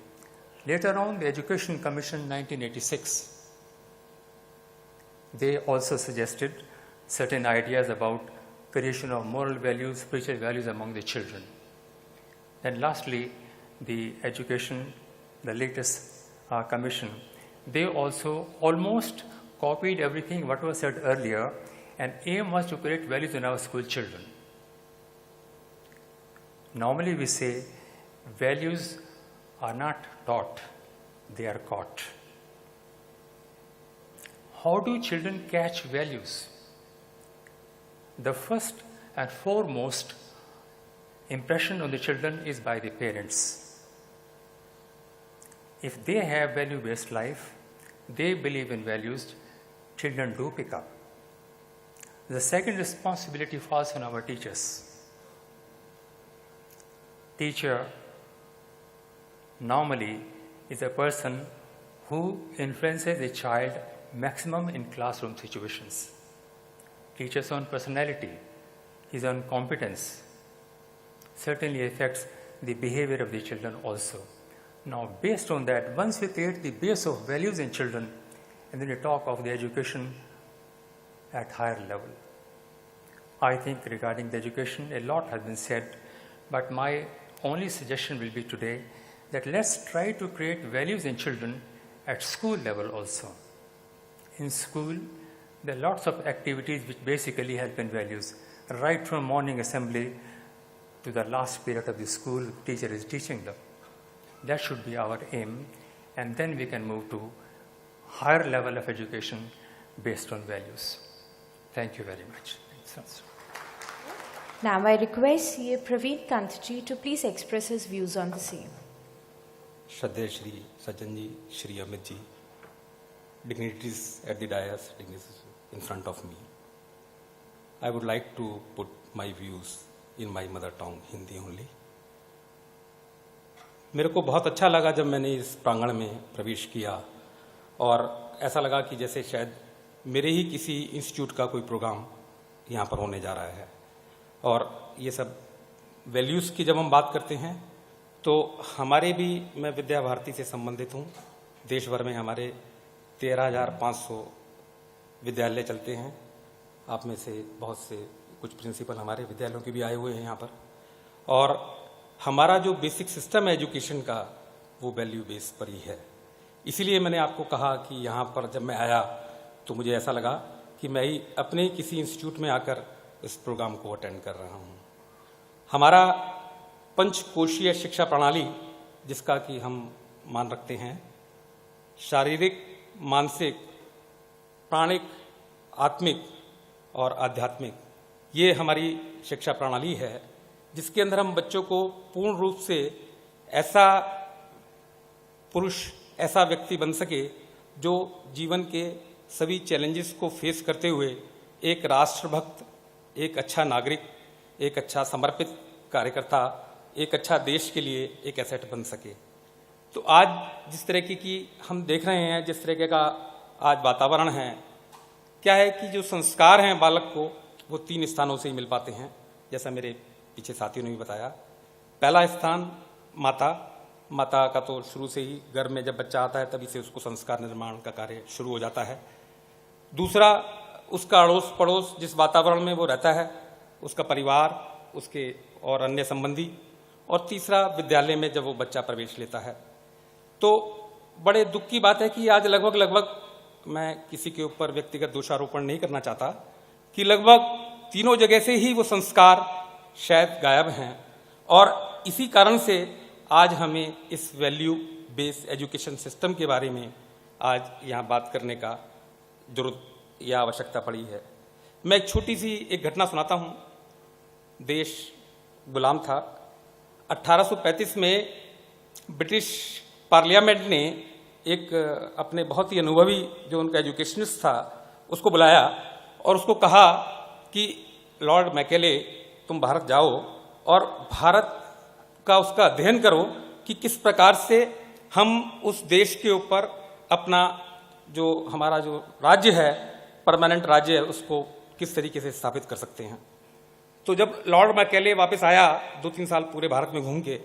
Later on, the Education Commission 1986, they also suggested certain ideas about creation of moral values, spiritual values among the children. Then lastly, the education, the latest commission, they also almost copied everything what was said earlier, and aim was to create values in our school children. Normally we say values are not taught, they are caught. How do children catch values? The first and foremost impression on the children is by the parents. If they have value-based life, they believe in values, children do pick up. The second responsibility falls on our teachers. Teacher normally is a person who influences a child maximum in classroom situations. Teacher's own personality, his own competence certainly affects the behavior of the children also. Now, based on that, once we create the base of values in children, and then we talk of the education at higher level. I think regarding the education, a lot has been said, but my only suggestion will be today that let's try to create values in children at school level also. In school, there are lots of activities which basically help in values. Right from morning assembly to the last period of the school, teacher is teaching them. That should be our aim, and then we can move to higher level of education based on values. Thank you very much. Now I request CA Praveen Kantji to please express his views on the same. Shraddha Shri Sajanji, Shri Amitji, dignitaries at the dais, dignitaries in front of me. I would like to put my views in my mother tongue, Hindi only. मेरे को बहुत अच्छा लगा जब मैंने इस प्रांगण में प्रवेश किया और ऐसा लगा कि जैसे शायद मेरे ही किसी इंस्टीट्यूट का कोई प्रोग्राम यहाँ पर होने जा रहा है। और ये सब वैल्यूज़ की जब हम बात करते हैं तो हमारे भी, मैं विद्या भारती से संबंधित हूँ। देश भर में हमारे 13,500 विद्यालय चलते हैं। आप में से बहुत से कुछ प्रिंसिपल हमारे विद्यालयों के भी आए हुए हैं यहाँ पर। और हमारा जो बेसिक सिस्टम है एजुकेशन का, वो वैल्यू बेस पर ही है। इसीलिए मैंने आपको कहा कि यहाँ पर जब मैं आया तो मुझे ऐसा लगा कि मैं ही अपने ही किसी इंस्टीट्यूट में आकर इस प्रोग्राम को अटेंड कर रहा हूँ। हमारा पंचकोशीय शिक्षा प्रणाली, जिसका कि हम मान रखते हैं शारीरिक, मानसिक, प्राणिक, आत्मिक और आध्यात्मिक, ये हमारी शिक्षा प्रणाली है जिसके अंदर हम बच्चों को पूर्ण रूप से ऐसा पुरुष, ऐसा व्यक्ति बन सके जो जीवन के सभी चैलेंजेस को फेस करते हुए एक राष्ट्रभक्त, एक अच्छा नागरिक, एक अच्छा समर्पित कार्यकर्ता, एक अच्छा देश के लिए एक एसेट बन सके। तो आज जिस तरह की हम देख रहे हैं, जिस तरीके का आज वातावरण है, क्या है कि जो संस्कार हैं बालक को, वो 3 स्थानों से ही मिल पाते हैं। जैसा मेरे पीछे साथियों ने भी बताया, पहला स्थान माता। माता का तो शुरू से ही घर में जब बच्चा आता है तभी से उसको संस्कार निर्माण का कार्य शुरू हो जाता है। दूसरा, उसका अड़ोस पड़ोस, जिस वातावरण में वो रहता है, उसका परिवार, उसके और अन्य संबंधी। और तीसरा, विद्यालय में जब वो बच्चा प्रवेश लेता है। तो बड़े दुख की बात है कि आज लगभग मैं किसी के ऊपर व्यक्तिगत दोषारोपण नहीं करना चाहता कि लगभग तीनों जगह से ही वो संस्कार शायद गायब हैं। और इसी कारण से आज हमें इस वैल्यू बेस्ड एजुकेशन सिस्टम के बारे में आज यहाँ बात करने का जरूरत या आवश्यकता पड़ी है। मैं एक छोटी सी एक घटना सुनाता हूँ। देश गुलाम था। 1835 में ब्रिटिश पार्लियामेंट ने एक अपने बहुत ही अनुभवी जो उनका एजुकेशनिस्ट था उसको बुलाया और उसको कहा कि लॉर्ड मैकेले, तुम भारत जाओ और भारत का उसका अध्ययन करो कि किस प्रकार से हम उस देश के ऊपर अपना जो हमारा जो राज्य है, परमानेंट राज्य है, उसको किस तरीके से स्थापित कर सकते हैं। तो जब लॉर्ड मैकेले वापस आया 2-3 साल पूरे भारत में घूम के,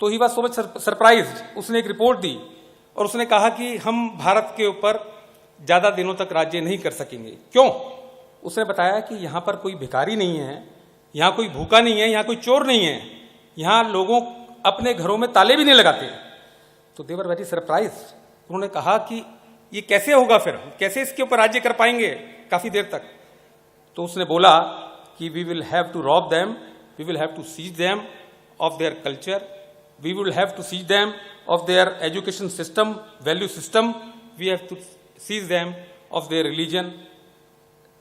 तो he was so much surprised. उसने एक रिपोर्ट दी और उसने कहा कि हम भारत के ऊपर ज्यादा दिनों तक राज्य नहीं कर सकेंगे। क्यों? उसने बताया कि यहाँ पर कोई भिखारी नहीं है, यहाँ कोई भूखा नहीं है, यहाँ कोई चोर नहीं है, यहाँ लोगों अपने घरों में ताले भी नहीं लगाते। तो दे वर वेरी सरप्राइज्ड। उन्होंने कहा कि ये कैसे होगा, फिर कैसे इसके ऊपर राज्य कर पाएंगे काफी देर तक। तो उसने बोला कि we will have to rob them, we will have to seize them of their culture, we will have to seize them of their education system, value system, we have to seize them of their religion,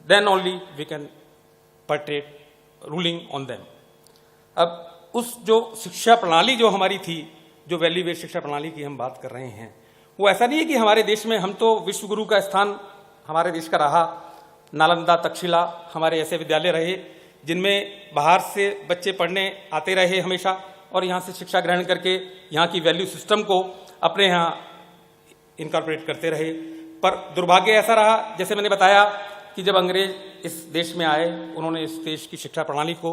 then only we can perpetrate ruling on them. अब उस जो शिक्षा प्रणाली जो हमारी थी, जो value based शिक्षा प्रणाली की हम बात कर रहे हैं, वो ऐसा नहीं है कि हमारे देश में, हम तो विश्व गुरु का स्थान हमारे देश का रहा। नालंदा, तक्षशिला हमारे ऐसे विद्यालय रहे जिनमें बाहर से बच्चे पढ़ने आते रहे हमेशा और यहाँ से शिक्षा ग्रहण करके यहाँ की वैल्यू सिस्टम को अपने यहाँ इनकॉर्पोरेट करते रहे। पर दुर्भाग्य ऐसा रहा, जैसे मैंने बताया, कि जब अंग्रेज इस देश में आए, उन्होंने इस देश की शिक्षा प्रणाली को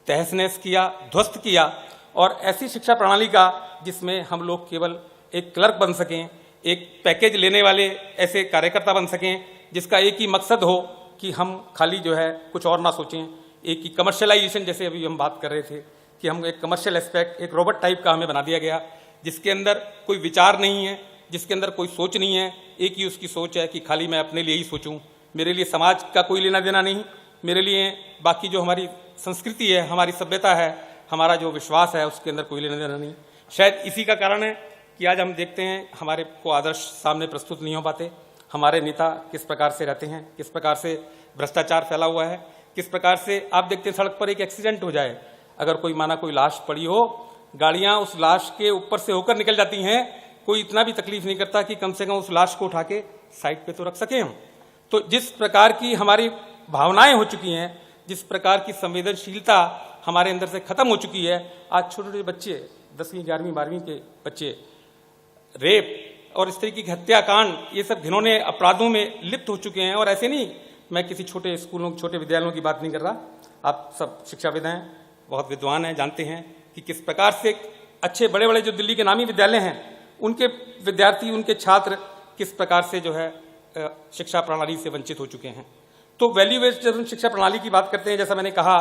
तहस नहस किया, ध्वस्त किया। और ऐसी शिक्षा प्रणाली का जिसमें हम लोग केवल एक क्लर्क बन सकें, एक पैकेज लेने वाले ऐसे कार्यकर्ता बन सकें, जिसका एक ही मकसद हो कि हम खाली जो है कुछ और ना सोचें। एक ही कमर्शियलाइजेशन, जैसे अभी हम बात कर रहे थे कि हम एक कमर्शियल एस्पेक्ट, एक रोबोट टाइप का हमें बना दिया गया, जिसके अंदर कोई विचार नहीं है, जिसके अंदर कोई सोच नहीं है। एक ही उसकी सोच है कि खाली मैं अपने लिए ही सोचूं, मेरे लिए समाज का कोई लेना देना नहीं, मेरे लिए बाकी जो हमारी संस्कृति है, हमारी सभ्यता है, हमारा जो विश्वास है, उसके अंदर कोई लेना देना नहीं। शायद इसी का कारण है कि आज हम देखते हैं हमारे को आदर्श सामने प्रस्तुत नहीं हो पाते। हमारे नेता किस प्रकार से रहते हैं, किस प्रकार से भ्रष्टाचार फैला हुआ है, किस प्रकार से आप देखते हैं सड़क पर एक एक्सीडेंट हो जाए, अगर कोई माना कोई लाश पड़ी हो, गाड़ियां उस लाश के ऊपर से होकर निकल जाती हैं, कोई इतना भी तकलीफ नहीं करता कि कम से कम उस लाश को उठा के साइड पे तो रख सकें हम। तो जिस प्रकार की हमारी भावनाएं हो चुकी हैं, जिस प्रकार की संवेदनशीलता हमारे अंदर से खत्म हो चुकी है, आज छोटे छोटे बच्चे 10वीं 11वीं 12वीं के बच्चे रेप और इस तरीके की हत्याकांड, ये सब घिनौने अपराधों में लिप्त हो चुके हैं। और ऐसे नहीं, मैं किसी छोटे स्कूलों, छोटे विद्यालयों की बात नहीं कर रहा, आप सब शिक्षाविद हैं, बहुत विद्वान हैं, जानते हैं कि किस प्रकार से अच्छे बड़े बड़े जो दिल्ली के नामी विद्यालय हैं, उनके विद्यार्थी, उनके छात्र किस प्रकार से जो है शिक्षा प्रणाली से वंचित हो चुके हैं। तो वैल्यू बेस्ड जब हम शिक्षा प्रणाली की बात करते हैं, जैसा मैंने कहा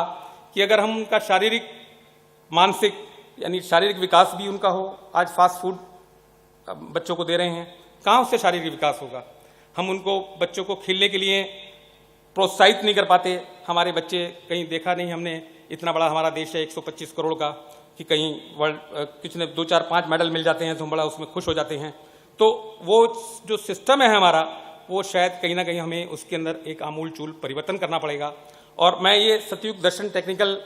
कि अगर हम उनका शारीरिक, मानसिक, यानी शारीरिक विकास भी उनका हो, आज फास्ट फूड बच्चों को दे रहे हैं, कहाँ उससे शारीरिक विकास होगा। हम उनको, बच्चों को खेलने के लिए प्रोत्साहित नहीं कर पाते। हमारे बच्चे, कहीं देखा नहीं हमने, इतना बड़ा हमारा देश है 125 करोड़ का, कि कहीं वर्ल्ड किसी ने 2, 4, 5 मेडल मिल जाते हैं तो हम बड़ा उसमें खुश हो जाते हैं। तो वो जो सिस्टम है हमारा, वो शायद कहीं ना कहीं हमें उसके अंदर एक आमूल चूल परिवर्तन करना पड़ेगा। और मैं ये सतयुग दर्शन टेक्निकल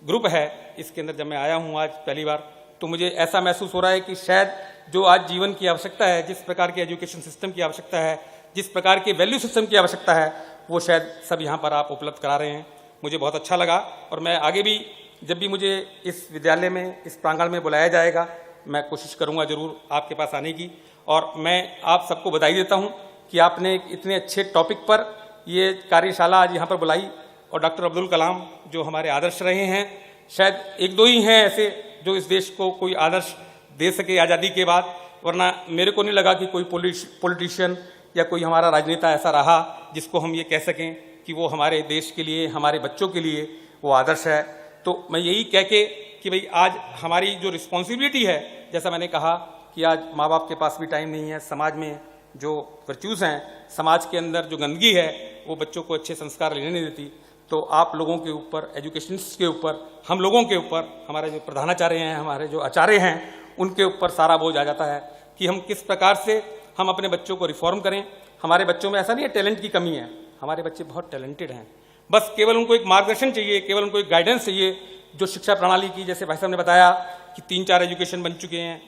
ग्रुप है, इसके अंदर जब मैं आया हूँ आज पहली बार, तो मुझे ऐसा महसूस हो रहा है कि शायद जो आज जीवन की आवश्यकता है, जिस प्रकार के एजुकेशन सिस्टम की आवश्यकता है, जिस प्रकार के वैल्यू सिस्टम की आवश्यकता है, वो शायद सब यहाँ पर आप उपलब्ध करा रहे हैं। मुझे बहुत अच्छा लगा और मैं आगे भी, जब भी मुझे इस विद्यालय में, इस प्रांगण में बुलाया जाएगा, मैं कोशिश करूँगा जरूर आपके पास आने की। और मैं आप सबको बधाई देता हूँ कि आपने इतने अच्छे टॉपिक पर ये कार्यशाला आज यहाँ पर बुलाई। और डॉक्टर अब्दुल कलाम जो हमारे आदर्श रहे हैं, शायद 1-2 ही हैं ऐसे जो इस देश को कोई आदर्श दे सके आज़ादी के बाद, वरना मेरे को नहीं लगा कि कोई पॉलिटिशियन या कोई हमारा राजनेता ऐसा रहा जिसको हम ये कह सकें कि वो हमारे देश के लिए, हमारे बच्चों के लिए वो आदर्श है। तो मैं यही कह के कि भाई आज हमारी जो रिस्पॉन्सिबिलिटी है, जैसा मैंने कहा कि आज माँ बाप के पास भी टाइम नहीं है, समाज में जो वर्च्यूज़ हैं, समाज के अंदर जो गंदगी है, वो बच्चों को अच्छे संस्कार लेने नहीं देती। तो आप लोगों के ऊपर, एजुकेशनिस्ट के ऊपर, हम लोगों के ऊपर, हमारे जो प्रधानाचार्य हैं, हमारे जो आचार्य हैं, उनके ऊपर सारा बोझ आ जाता है कि हम किस प्रकार से हम अपने बच्चों को रिफॉर्म करें। हमारे बच्चों में ऐसा नहीं है टैलेंट की कमी है, हमारे बच्चे बहुत टैलेंटेड हैं, बस केवल उनको एक मार्गदर्शन चाहिए, केवल उनको एक गाइडेंस चाहिए। जो शिक्षा प्रणाली की, जैसे भाई साहब ने बताया कि 3-4 एजुकेशन बन चुके हैं,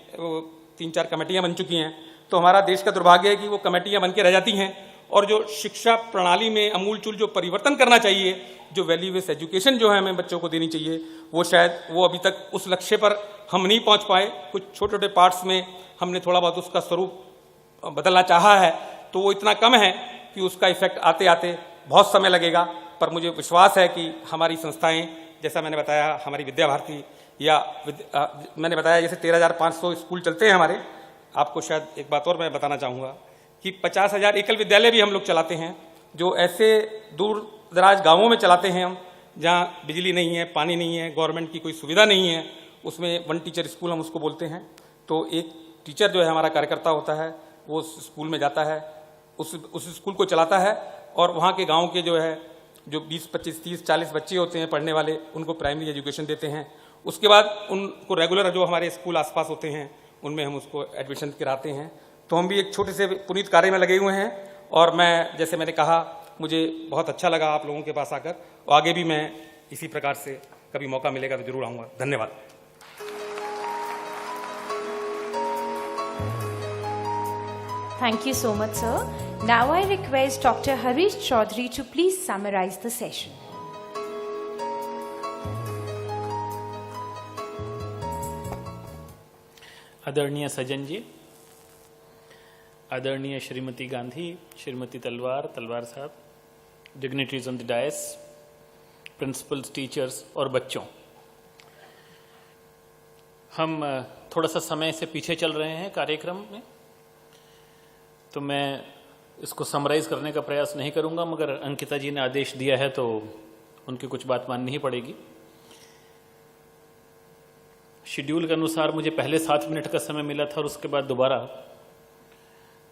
3-4 कमेटियाँ बन चुकी हैं, तो हमारा देश का दुर्भाग्य है कि वो कमेटियाँ बन के रह जाती हैं। और जो शिक्षा प्रणाली में अमूलचूल जो परिवर्तन करना चाहिए, जो वैल्यू बेस्ड एजुकेशन जो है हमें बच्चों को देनी चाहिए, वो शायद वो अभी तक उस लक्ष्य पर हम नहीं पहुंच पाए। कुछ छोटे छोटे पार्ट्स में हमने थोड़ा बहुत उसका स्वरूप बदलना चाहा है, तो वो इतना कम है कि उसका इफेक्ट आते आते बहुत समय लगेगा। पर मुझे विश्वास है कि हमारी संस्थाएं, जैसा मैंने बताया, हमारी विद्या भारती या मैंने बताया जैसे 13,500 स्कूल चलते हैं हमारे। आपको शायद एक बात और मैं बताना चाहूँगा कि 50,000 एकल विद्यालय भी हम लोग चलाते हैं, जो ऐसे दूर दराज गांवों में चलाते हैं हम, जहाँ बिजली नहीं है, पानी नहीं है, गवर्नमेंट की कोई सुविधा नहीं है। उसमें 1 टीचर स्कूल हम उसको बोलते हैं। तो एक टीचर जो है हमारा कार्यकर्ता होता है, वो उस स्कूल में जाता है, उस स्कूल को चलाता है, और वहाँ के गाँव के जो है जो 20, 25, 30, 40 बच्चे होते हैं पढ़ने वाले, उनको प्राइमरी एजुकेशन देते हैं। उसके बाद उनको रेगुलर जो हमारे स्कूल आसपास होते हैं, उनमें हम उसको एडमिशन कराते हैं। तो हम भी एक छोटे से पुनीत कार्य में लगे हुए हैं। और मैं, जैसे मैंने कहा, मुझे बहुत अच्छा लगा आप लोगों के पास आकर, और आगे भी मैं इसी प्रकार से कभी मौका मिलेगा तो जरूर आऊँगा। धन्यवाद। Thank you so much, sir. Now I request Dr. Harish Chaudhary to please summarize the session. आदरणीय सज्जन जी, आदरणीय Shrimati Gandhi, Shrimati Talwar sahab, dignitaries on the dais, principals, teachers और बच्चों, हम थोड़ा सा समय से पीछे चल रहे हैं कार्यक्रम में, तो मैं इसको समराइज करने का प्रयास नहीं करूंगा, मगर अंकिता जी ने आदेश दिया है तो उनकी कुछ बात माननी ही पड़ेगी। शेड्यूल के अनुसार मुझे पहले 7 मिनट का समय मिला था और उसके बाद दोबारा,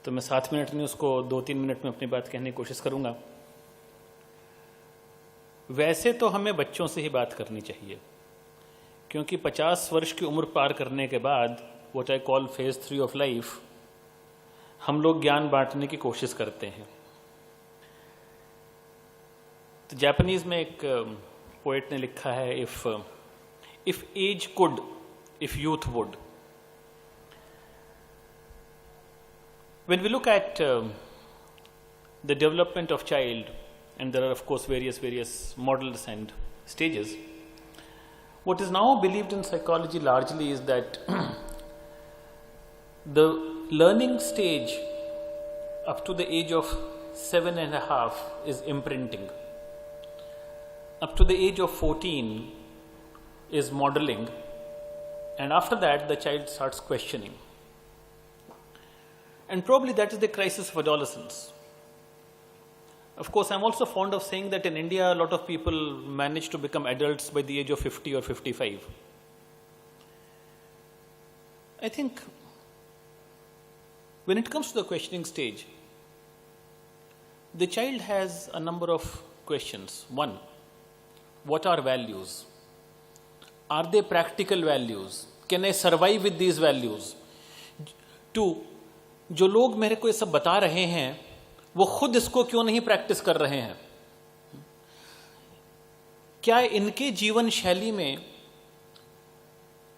तो मैं 7 मिनट नहीं, उसको 2-3 मिनट में अपनी बात कहने की कोशिश करूंगा। वैसे तो हमें बच्चों से ही बात करनी चाहिए, क्योंकि 50 वर्ष की उम्र पार करने के बाद, what I call phase 3 of life, हम लोग ज्ञान बांटने की कोशिश करते हैं। तो जापानीज में एक पोएट ने लिखा है, if age could, if youth would. When we look at the development of child, and there are of course various models and stages, what is now believed in psychology largely is that the learning stage up to the age of 7.5 is imprinting. Up to the age of 14 is modeling, and after that the child starts questioning. And probably that is the crisis of adolescence. Of course, I'm also fond of saying that in India, a lot of people manage to become adults by the age of 50 or 55. I think when it comes to the questioning stage, the child has a number of questions. One, what are values? Are they practical values? Can I survive with these values? Two, जो लोग मेरे को ये सब बता रहे हैं वो खुद इसको क्यों नहीं प्रैक्टिस कर रहे हैं? क्या इनके जीवन शैली में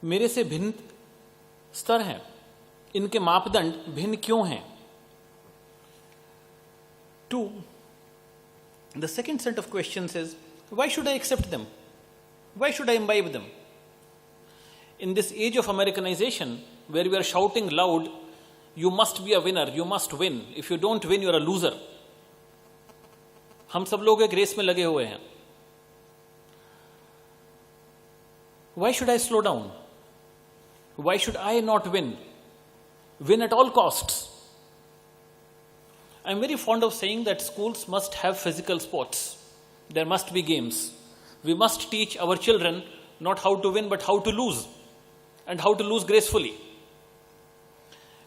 मेरे से भिन्न स्तर हैं? इनके मापदंड भिन्न क्यों हैं? Two, the second set of questions is, why should I accept them? Why should I imbibe them? In this age of Americanization, where we are shouting loud, you must be a winner, you must win. If you don't win, you are a loser. हम सब लोग एक race में लगे हुए हैं. Why should I slow down? Why should I not win? Win at all costs. I'm very fond of saying that schools must have physical sports. There must be games. We must teach our children not how to win, but how to lose, and how to lose gracefully.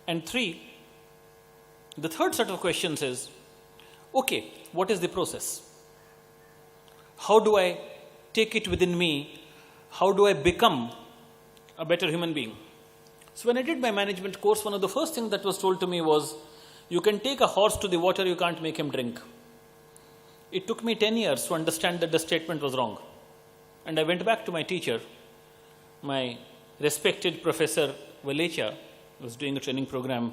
And three, the third set of questions is, okay, what is the process? How do I take it within me? How do I become a better human being? So when I did my management course, one of the first things that was told to me was, you can take a horse to the water, you can't make him drink. It took me 10 years to understand that the statement was wrong. And I went back to my teacher, my respected Professor Valecha, who was doing a training program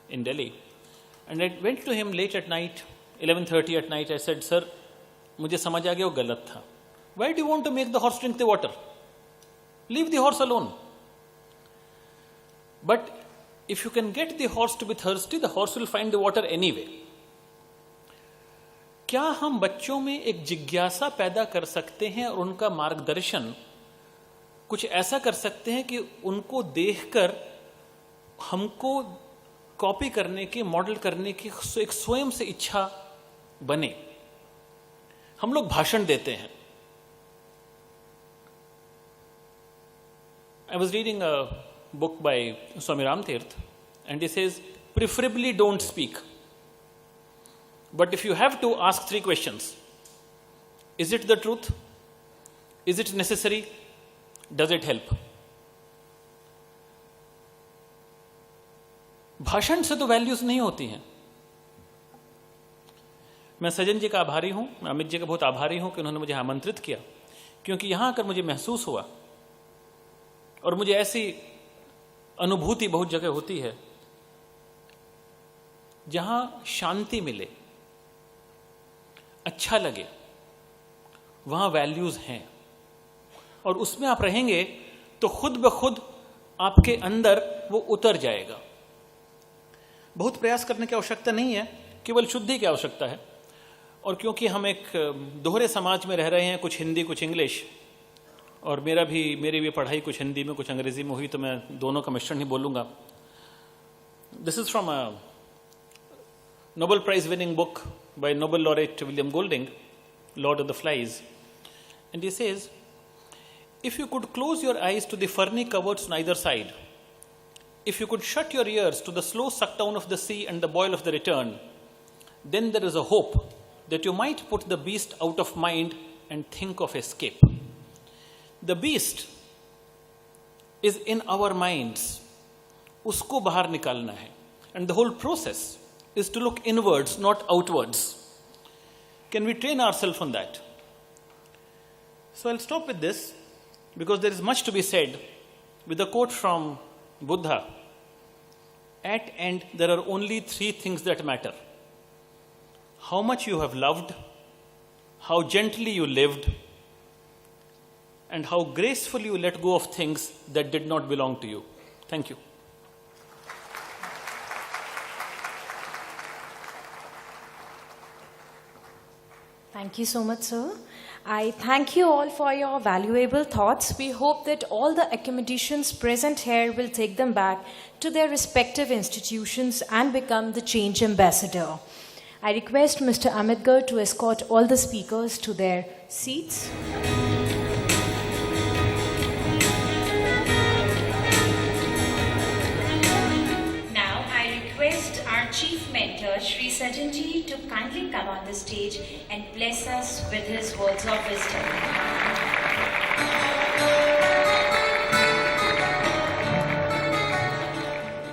in Delhi. And I went to him late at night, 11:30 at night. I said, sir, मुझे समझ आ गया वो गलत था. Why do you want to make the horse drink the water? Leave the horse alone. But if you can get the horse to be thirsty, the horse will find the water anyway. क्या हम बच्चों में एक जिज्ञासा पैदा कर सकते हैं और उनका मार्गदर्शन कुछ ऐसा कर सकते हैं कि उनको देखकर हमको कॉपी करने की, मॉडल करने की एक स्वयं से इच्छा बने? हम लोग भाषण देते हैं. I was reading a book by Swami Ramtirth, and he says, preferably don't speak. But if you have to, ask 3 questions. Is it the truth? Is it necessary? Does it help? भाषण से तो values नहीं होती हैं. मैं सज्जन जी का आभारी हूं, मैं अमित जी का बहुत आभारी हूं कि उन्होंने मुझे आमंत्रित किया, क्योंकि यहां आकर मुझे महसूस हुआ, और मुझे ऐसी अनुभूति बहुत जगह होती है जहां शांति मिले, अच्छा लगे, वहां वैल्यूज हैं, और उसमें आप रहेंगे तो खुद ब खुद आपके अंदर वो उतर जाएगा. बहुत प्रयास करने की आवश्यकता नहीं है, केवल शुद्धि की आवश्यकता है. और क्योंकि हम एक दोहरे समाज में रह रहे हैं, कुछ हिंदी कुछ इंग्लिश, और मेरी भी पढ़ाई कुछ हिंदी में कुछ अंग्रेजी में हुई, तो मैं दोनों का मिश्रण ही बोलूंगा. This is from a Nobel Prize winning book by Nobel laureate William Golding, Lord of the Flies. And he says, if you could close your eyes to the ferny coverts on either side, if you could shut your ears to the slow suck down of the sea and the boil of the return, then there is a hope that you might put the beast out of mind and think of escape. The beast is in our minds. Usko bahar nikalna hai. And the whole process is to look inwards, not outwards. Can we train ourselves on that? So I'll stop with this, because there is much to be said, with a quote from Buddha. At end, there are only 3 things that matter: how much you have loved, how gently you lived, and how gracefully you let go of things that did not belong to you. Thank you. Thank you so much, sir. I thank you all for your valuable thoughts. We hope that all the academicians present here will take them back to their respective institutions and become the change ambassador. I request Mr. Ambedkar to escort all the speakers to their seats. Now I request our chief mentor, Sri Sajanji, to kindly come on the stage and bless us with his words of wisdom.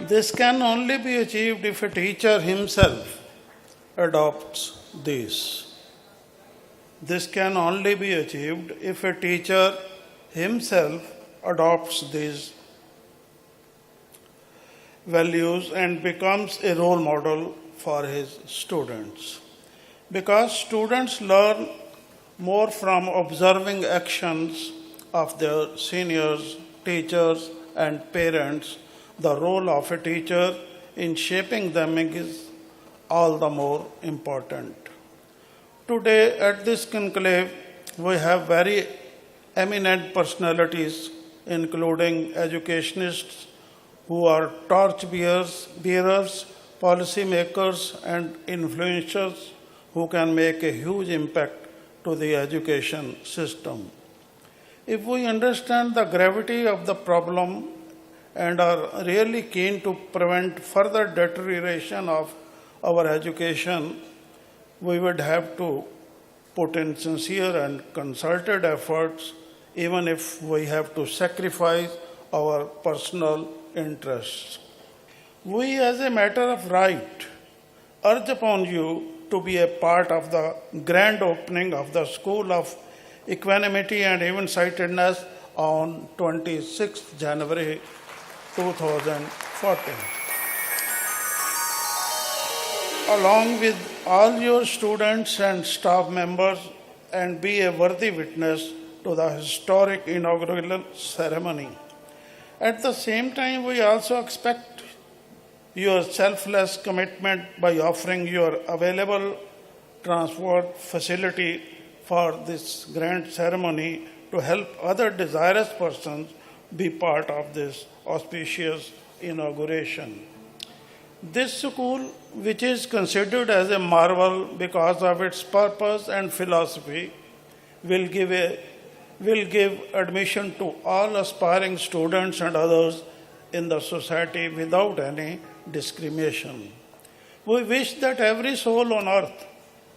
This can only be achieved if a teacher himself adopts this. This can only be achieved if a teacher himself adopts these values and becomes a role model for his students. Because students learn more from observing actions of their seniors, teachers, and parents, the role of a teacher in shaping them is all the more important. Today, at this conclave, we have very eminent personalities, including educationists who are torch bearers, policy makers, and influencers who can make a huge impact to the education system. If we understand the gravity of the problem and are really keen to prevent further deterioration of our education, we would have to put in sincere and concerted efforts, even if we have to sacrifice our personal interests. We, as a matter of right, urge upon you to be a part of the grand opening of the School of Equanimity and Even-Sightedness on 26th January 2014. Along with all your students and staff members, and be a worthy witness to the historic inaugural ceremony. At the same time, we also expect your selfless commitment by offering your available transport facility for this grand ceremony to help other desirous persons be part of this auspicious inauguration. This school, which is considered as a marvel because of its purpose and philosophy, will give admission to all aspiring students and others in the society without any discrimination. We wish that every soul on earth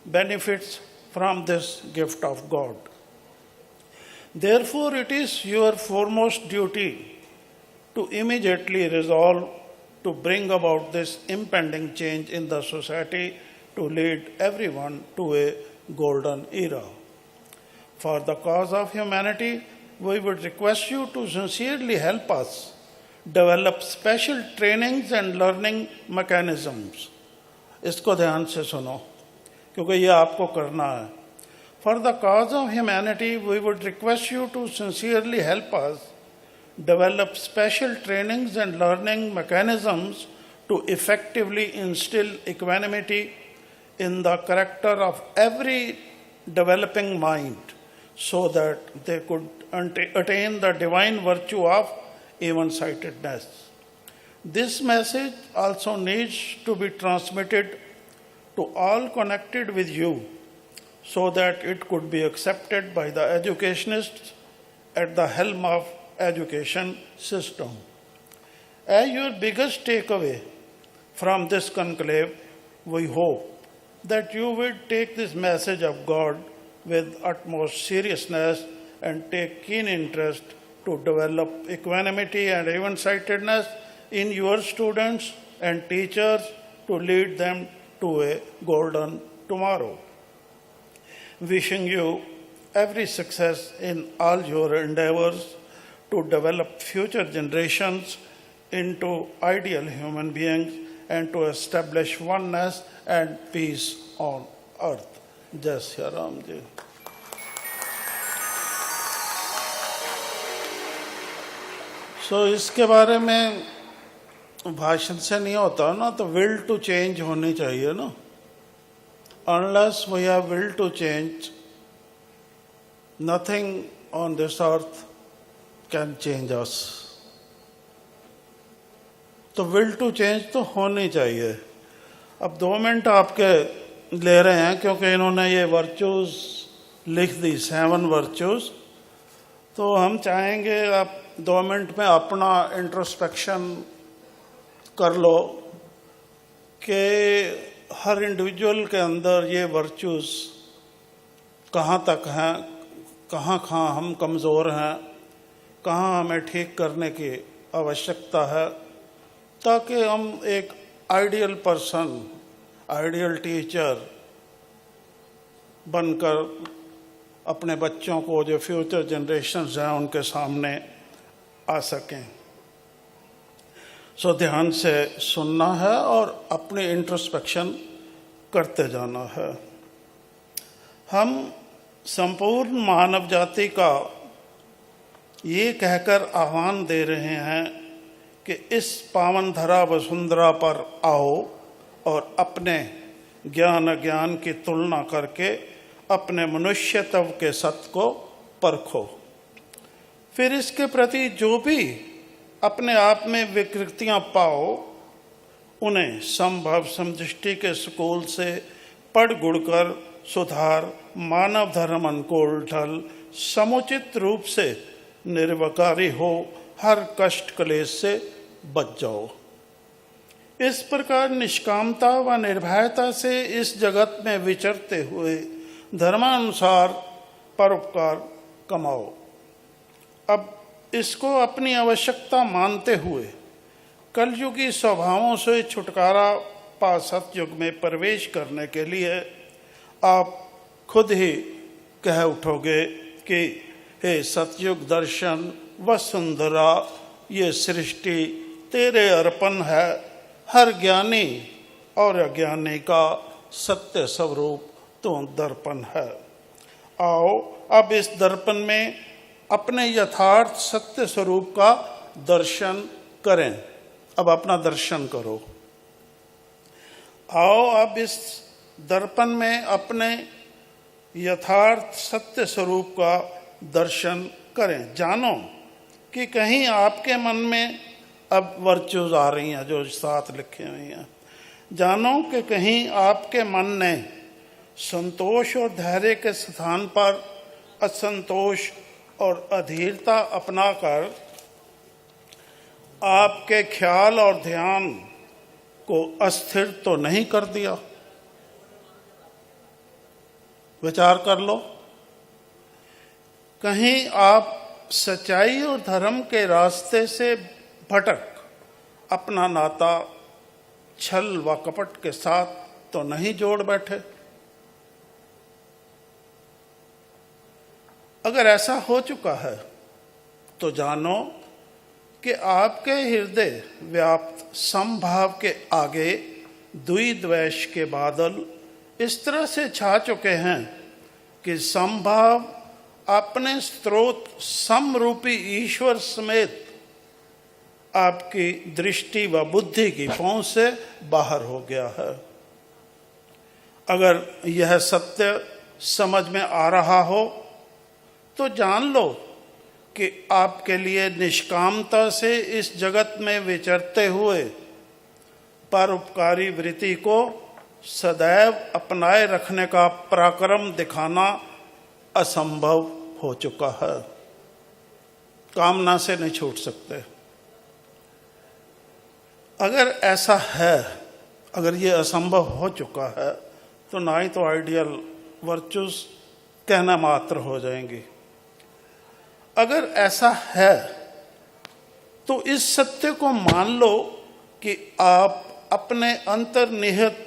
benefits from this gift of God. Therefore, it is your foremost duty to immediately resolve to bring about this impending change in the society to lead everyone to a golden era. For the cause of humanity, we would request you to sincerely help us develop special trainings and learning mechanisms. इसको ध्यान से सुनो, क्योंकि ये आपको करना है. For the cause of humanity, we would request you to sincerely help us develop special trainings and learning mechanisms to effectively instill equanimity in the character of every developing mind, so that they could attain the divine virtue of even-sightedness. This message also needs to be transmitted to all connected with you, so that it could be accepted by the educationists at the helm of education system. As your biggest takeaway from this conclave, we hope that you will take this message of God with utmost seriousness and take keen interest to develop equanimity and even-sightedness in your students and teachers to lead them to a golden tomorrow. Wishing you every success in all your endeavors to develop future generations into ideal human beings and to establish oneness and peace on earth. Jai Shri Ram Ji. So इसके बारे में भाषण से नहीं होता ना, तो will to change होनी चाहिए ना. unless we have will to change, nothing on this earth can change us. तो विल टू चेंज तो होनी चाहिए. अब 2 मिनट आपके ले रहे हैं क्योंकि इन्होंने ये वर्चूज लिख दी, 7 वर्चूज. तो हम चाहेंगे आप 2 मिनट में अपना इंट्रोस्पेक्शन कर लो कि हर इंडिविजुअल के अंदर ये वर्चूज कहाँ तक हैं, कहाँ कहाँ हम कमज़ोर हैं, कहाँ हमें ठीक करने की आवश्यकता है, ताकि हम एक आइडियल पर्सन, आइडियल टीचर बनकर अपने बच्चों को, जो फ्यूचर जनरेशन्स हैं, उनके सामने आ सकें. सो ध्यान से सुनना है और अपनी इंट्रोस्पेक्शन करते जाना है. हम संपूर्ण मानव जाति का ये कहकर आह्वान दे रहे हैं कि इस पावन धरा वसुंधरा पर आओ और अपने ज्ञान अज्ञान की तुलना करके अपने मनुष्यत्व के सत्य को परखो. फिर इसके प्रति जो भी अपने आप में विकृतियां पाओ, उन्हें संभव समदृष्टि के स्कूल से पढ़ गुढ़कर सुधार, मानव धर्म अनुकूल ढल, समुचित रूप से निर्विकारी हो, हर कष्ट क्लेश से बच जाओ. इस प्रकार निष्कामता व निर्भयता से इस जगत में विचरते हुए धर्मानुसार परोपकार कमाओ. अब इसको अपनी आवश्यकता मानते हुए कलयुगी स्वभावों से छुटकारा पा सतयुग में प्रवेश करने के लिए आप खुद ही कह उठोगे कि हे सतयुग दर्शन वसुंधरा, ये सृष्टि तेरे अर्पण है. हर ज्ञानी और अज्ञानी का सत्य स्वरूप तो दर्पण है. आओ अब इस दर्पण में अपने यथार्थ सत्य स्वरूप का दर्शन करें. अब अपना दर्शन करो. आओ अब इस दर्पण में अपने यथार्थ सत्य स्वरूप का दर्शन करें. जानो कि कहीं आपके मन में, अब वर्चूज आ रही हैं जो साथ लिखे हुए हैं, जानो कि कहीं आपके मन ने संतोष और धैर्य के स्थान पर असंतोष और अधीरता अपनाकर आपके ख्याल और ध्यान को अस्थिर तो नहीं कर दिया. विचार कर लो. कहीं आप सच्चाई और धर्म के रास्ते से भटक अपना नाता छल व कपट के साथ तो नहीं जोड़ बैठे. अगर ऐसा हो चुका है तो जानो कि आपके हृदय व्याप्त समभाव के आगे द्विद्वेष के बादल इस तरह से छा चुके हैं कि समभाव अपने स्रोत समरूपी ईश्वर समेत आपकी दृष्टि व बुद्धि की पहुंच से बाहर हो गया है. अगर यह सत्य समझ में आ रहा हो तो जान लो कि आपके लिए निष्कामता से इस जगत में विचरते हुए परोपकारी वृत्ति को सदैव अपनाए रखने का पराक्रम दिखाना असंभव हो चुका है. कामना से नहीं छूट सकते. अगर ऐसा है, अगर ये असंभव हो चुका है, तो ना ही तो आइडियल वर्चूज कहना मात्र हो जाएंगी. अगर ऐसा है तो इस सत्य को मान लो कि आप अपने अंतर्निहित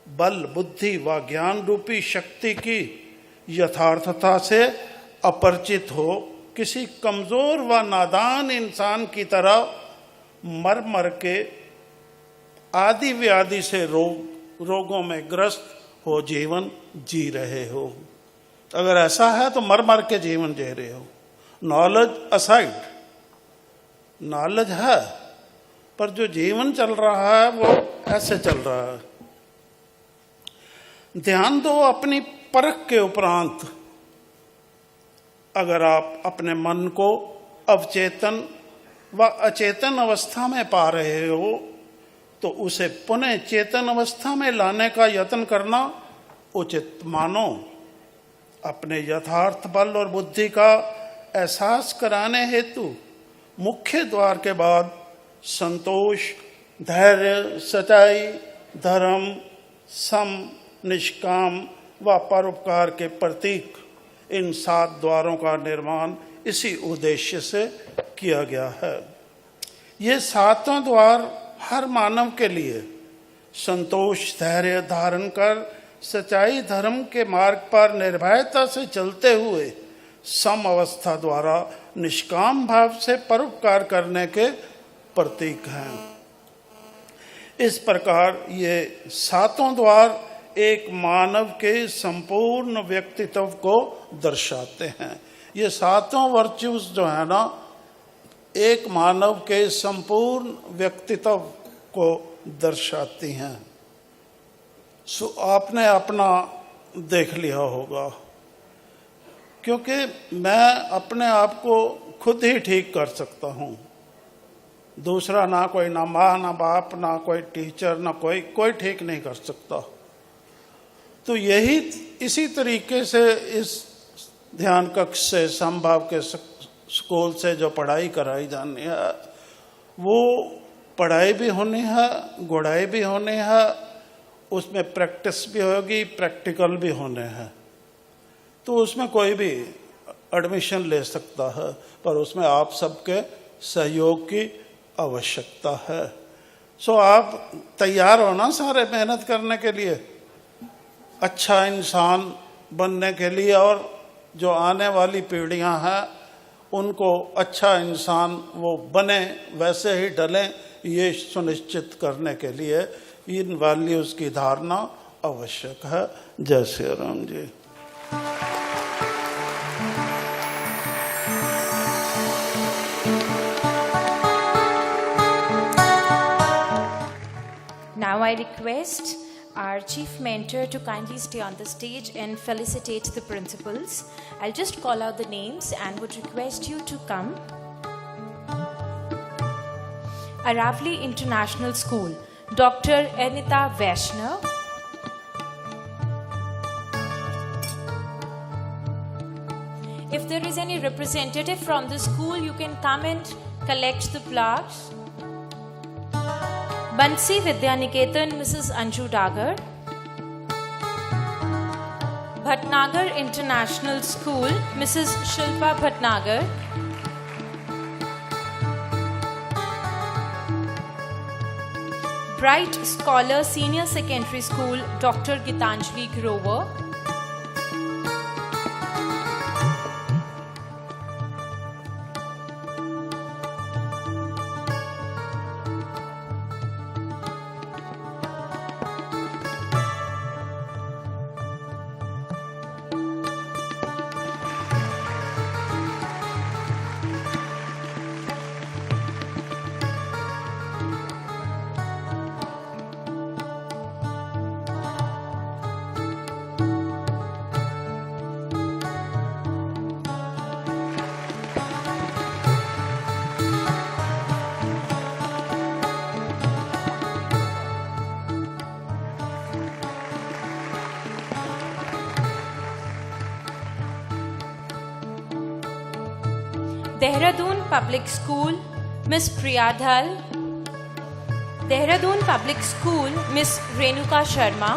बल, बुद्धि व ज्ञान रूपी शक्ति की यथार्थता से अपरिचित हो किसी कमजोर व नादान इंसान की तरह मर मर के आदि व्याधि से रोगों में ग्रस्त हो जीवन जी रहे हो. अगर ऐसा है तो मर मर के जीवन जी रहे हो. नॉलेज असाइड, नॉलेज है पर जो जीवन चल रहा है वो ऐसे चल रहा है. ध्यान दो अपनी परख के उपरांत। अगर आप अपने मन को अवचेतन व अचेतन अवस्था में पा रहे हो तो उसे पुनः चेतन अवस्था में लाने का यत्न करना उचित मानो। अपने यथार्थ बल और बुद्धि का एहसास कराने हेतु मुख्य द्वार के बाद संतोष, धैर्य, सच्चाई, धर्म, सम, निष्काम व परोपकार के प्रतीक इन 7 द्वारों का निर्माण इसी उद्देश्य से किया गया है। ये 7 द्वार हर मानव के लिए संतोष, धैर्य धारण कर सच्चाई, धर्म के मार्ग पर निर्भयता से चलते हुए सम अवस्था द्वारा निष्काम भाव से परोपकार करने के प्रतीक हैं। इस प्रकार ये 7 द्वार एक मानव के संपूर्ण व्यक्तित्व को दर्शाते हैं। ये 7 वर्च्यूज जो है ना, एक मानव के संपूर्ण व्यक्तित्व को दर्शाती हैं। सो आपने अपना देख लिया होगा, क्योंकि मैं अपने आप को खुद ही ठीक कर सकता हूँ। दूसरा ना कोई, ना माँ, ना बाप, ना कोई टीचर, ना कोई ठीक नहीं कर सकता। तो यही इसी तरीके से इस ध्यान कक्ष से, समभाव के स्कूल से जो पढ़ाई कराई जानी है, वो पढ़ाई भी होनी है, गुड़ाई भी होनी है, उसमें प्रैक्टिस भी होगी, प्रैक्टिकल भी होने हैं। तो उसमें कोई भी एडमिशन ले सकता है, पर उसमें आप सबके सहयोग की आवश्यकता है। सो आप तैयार हो ना सारे मेहनत करने के लिए, अच्छा इंसान बनने के लिए, और जो आने वाली पीढ़ियां हैं उनको अच्छा इंसान वो बने, वैसे ही डलें, ये सुनिश्चित करने के लिए इन वैल्यूज़ की धारणा आवश्यक है। जय Shri Ram ji. Now I request our chief mentor to kindly stay on the stage and felicitate the principals. I'll just call out the names and would request you to come. Aravali International School, Dr. Anita Vaishnav. If there is any representative from the school, you can come and collect the plaques. Bansi Vidyaniketan, Mrs. Anju Dagar. Bhatnagar International School, Mrs. Shilpa Bhatnagar. Bright Scholar Senior Secondary School, Dr. Gitanjali Grover. Dehradun Public School, Miss Priyadhal. Dehradun Public School, Miss Renuka Sharma.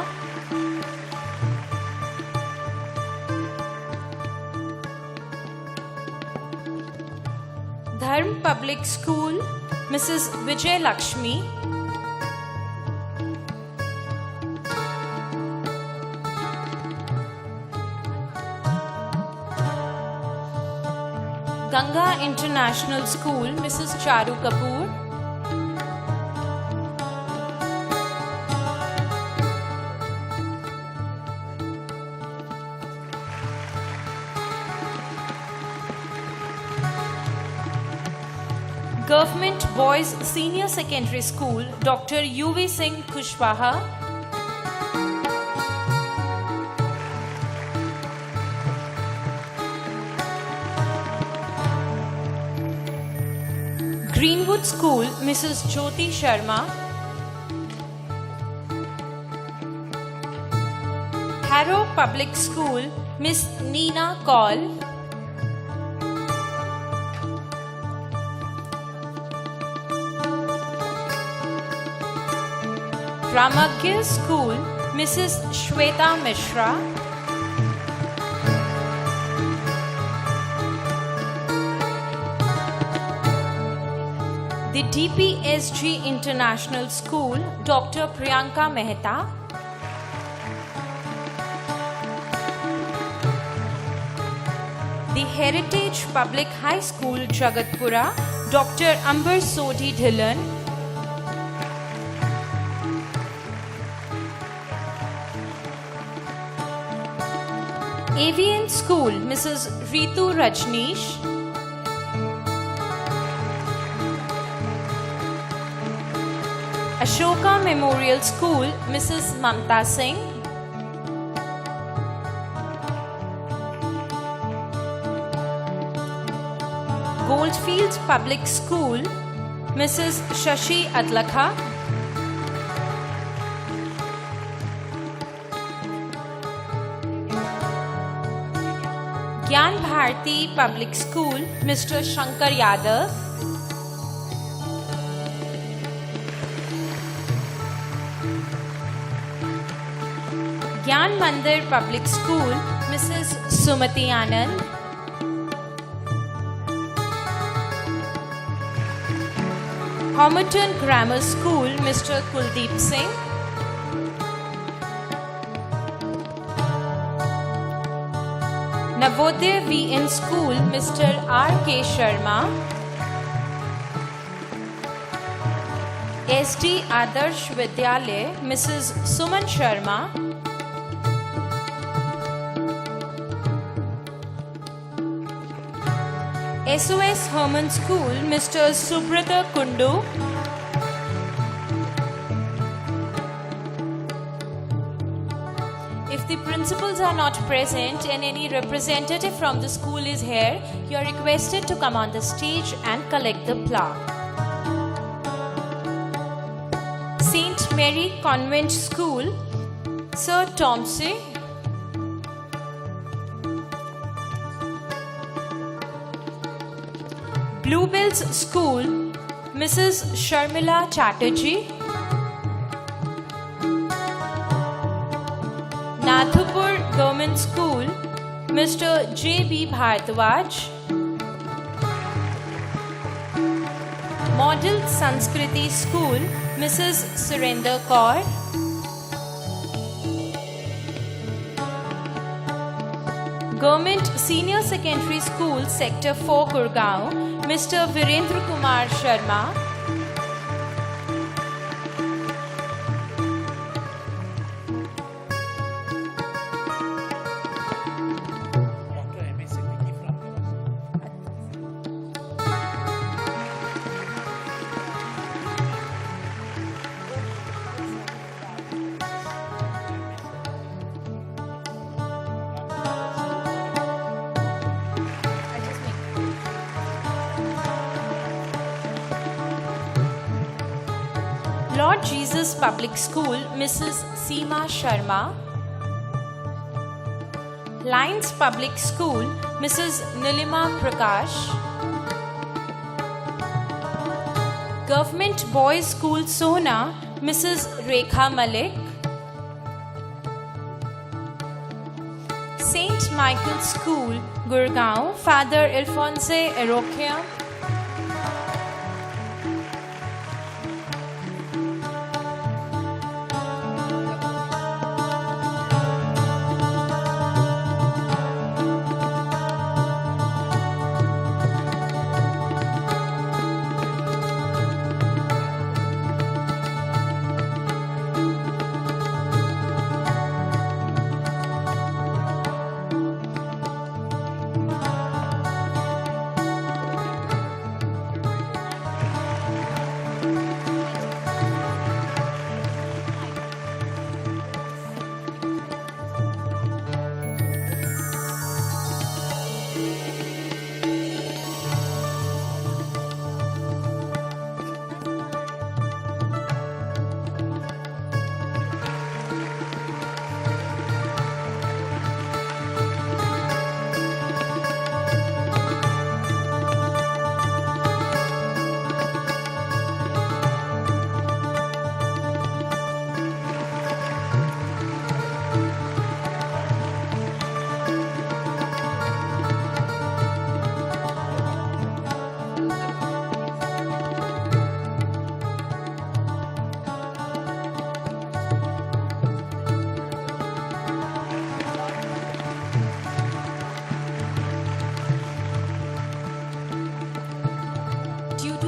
Dharm Public School, Mrs. Vijay Lakshmi. Ganga International School, Mrs. Charu Kapoor. Government Boys Senior Secondary School, Dr. UV Singh Kushwaha. Greenwood School, Mrs. Jyoti Sharma. Harrow Public School, Miss Neena Kaul. Ramagya School, Mrs. Shweta Mishra. The DPSG International School, Dr. Priyanka Mehta. The Heritage Public High School, Jagatpura, Dr. Amber Sodhi Dhillon. Avian School, Mrs. Ritu Rajneesh. Ashoka Memorial School, Mrs. Mamta Singh. Goldfields Public School, Mrs. Shashi Adlakha. Gyan Bharati Public School, Mr. Shankar Yadav. Gyan Mandir Public School, Mrs. Sumati Anand. Homerton Grammar School, Mr. Kuldeep Singh. Navodaya VN School, Mr. R.K. Sharma. SD Adarsh Vidyalaya, Mrs. Suman Sharma. SOS Herman School, Mr. Subrata Kundu. If the principals are not present and any representative from the school is here, you are requested to come on the stage and collect the plaque. St. Mary Convent School, Sir Tomsey. Bluebells School, Mrs. Sharmila Chatterjee. Nathupur Government School, Mr. J.B. Bhardwaj. Model Sanskriti School, Mrs. Surinder Kaur. Government Senior Secondary School, Sector 4, Gurgaon, Mr. Virendra Kumar Sharma. Lord Jesus Public School, Mrs. Seema Sharma. Lions Public School, Mrs. Nilima Prakash. Government Boys School, Sona, Mrs. Rekha Malik. St. Michael's School, Gurgaon, Father Alphonse Erokia.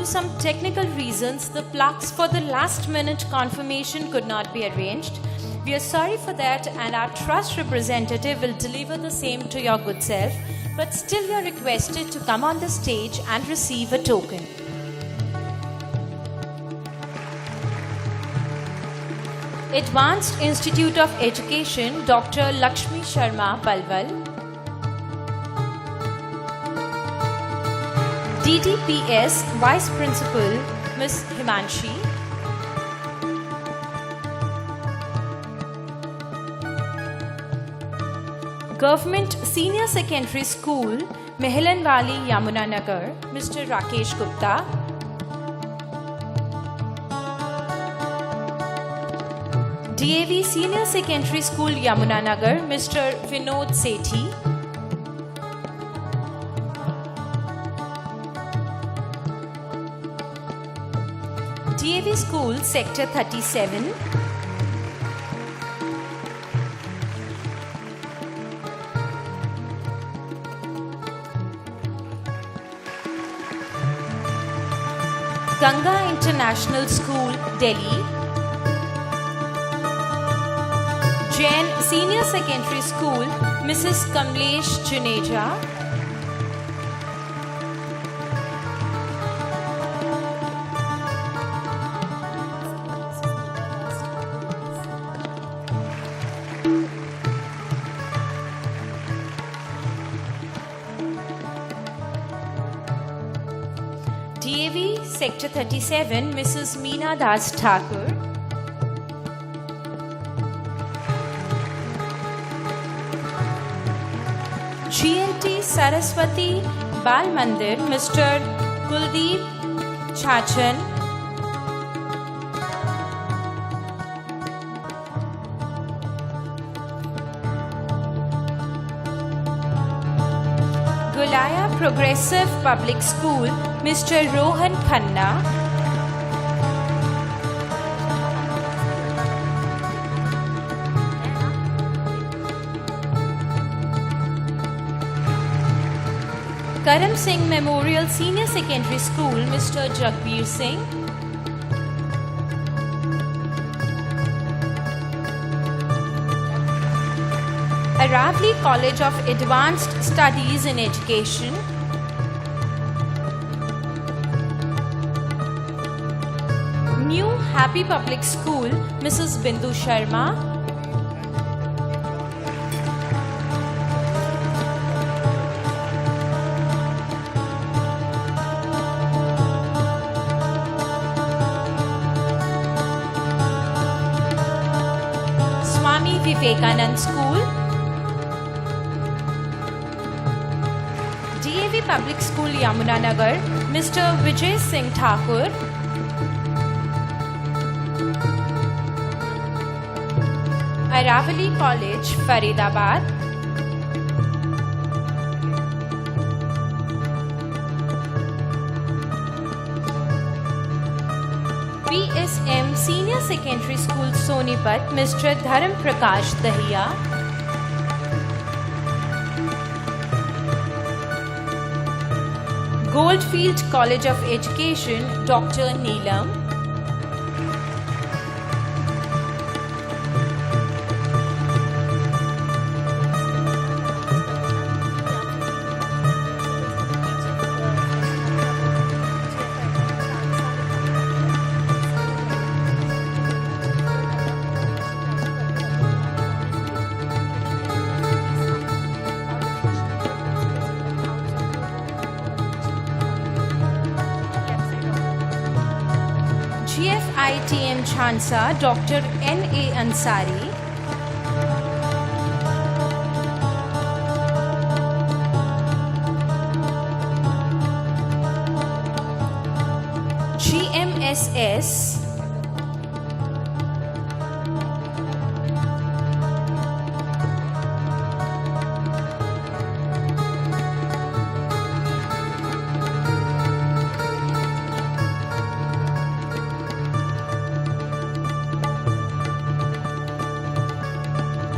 to some technical reasons, the plaques for the last minute confirmation could not be arranged. We are sorry for that, and our trust representative will deliver the same to your good self, but still you are requested to come on the stage and receive a token. Advanced Institute of Education, Dr. Lakshmi Sharma, Palwal. DDPS Vice Principal, Ms. Himanshi. Government Senior Secondary School, Mehelanwali, Yamunanagar, Mr. Rakesh Gupta. DAV Senior Secondary School, Yamunanagar, Mr. Vinod Sethi. DAV School, Sector 37. Ganga International School, Delhi. Jain Senior Secondary School, Mrs. Kamlesh Juneja. DAV Sector 37, Mrs. Meena Das Thakur. GNT Saraswati Bal Mandir, Mr. Kuldeep Chachan. Gulaya Progressive Public School, Mr. Rohan Khanna. Karam Singh Memorial Senior Secondary School, Mr. Jagbir Singh. Aravali College of Advanced Studies in Education. New Happy Public School, Mrs. Bindu Sharma. Swami Vivekanand School. DAV Public School, Yamunanagar, Mr. Vijay Singh Thakur. Aravali College, Faridabad. BSM Senior Secondary School, Sonipat, Mr. Dharam Prakash Dahiya. Goldfield College of Education, Dr. Neelam. GFITM Jhansa, Dr. N.A. Ansari. GMSS.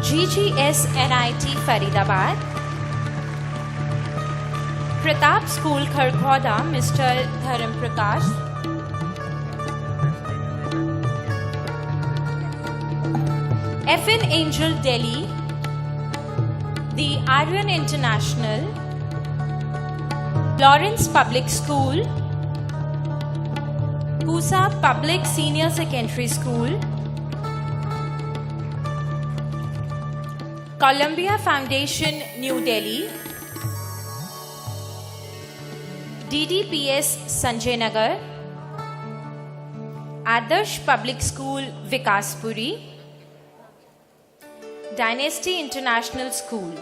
GGS NIT Faridabad. Pratap School, Kharkhoda, Mr. Dharam Prakash. FN Angel, Delhi. The Aryan International. Lawrence Public School. Pusa Public Senior Secondary School. Columbia Foundation, New Delhi. DDPS, Sanjay Nagar. Adarsh Public School, Vikaspuri. Dynasty International School.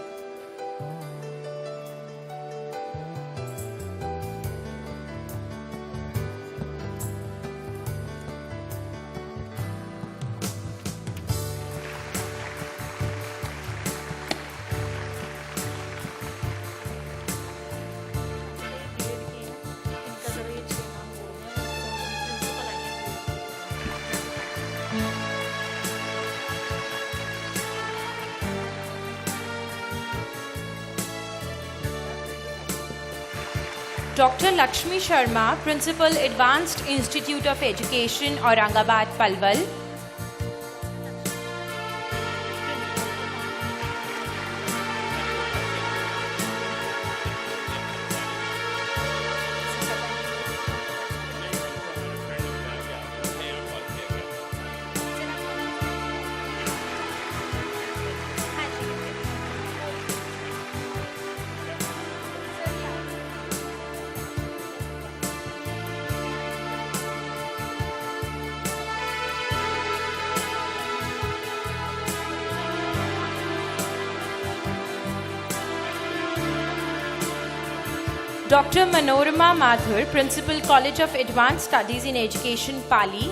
Dr. Lakshmi Sharma, Principal, Advanced Institute of Education, Aurangabad, Palwal. Dr. Manorama Madhur, Principal, College of Advanced Studies in Education, Pali.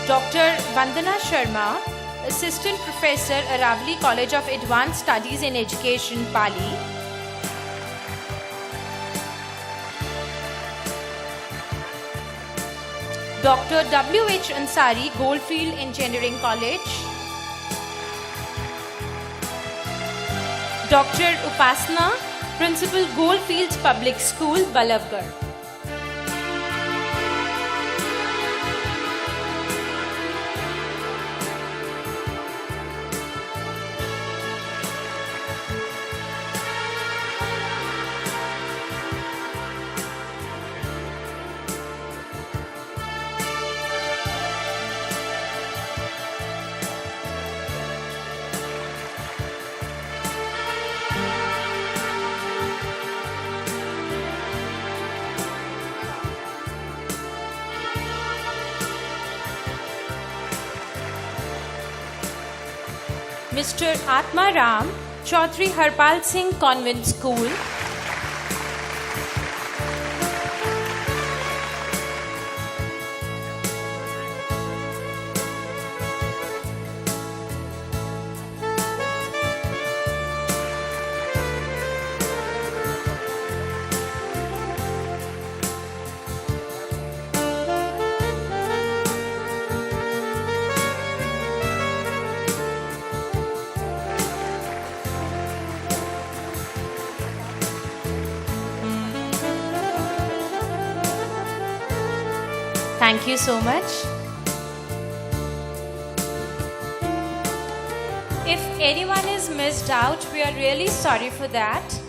Dr. Vandana Sharma, Assistant Professor, Aravali College of Advanced Studies in Education, Pali. Dr. W.H. Ansari, Goldfield Engineering College. Dr. Upasana, Principal, Goldfields Public School, Ballavgarh. Mr. Atma Ram, Chaudhry Harpal Singh Convent School. Thank you so much. If anyone is missed out, we are really sorry for that.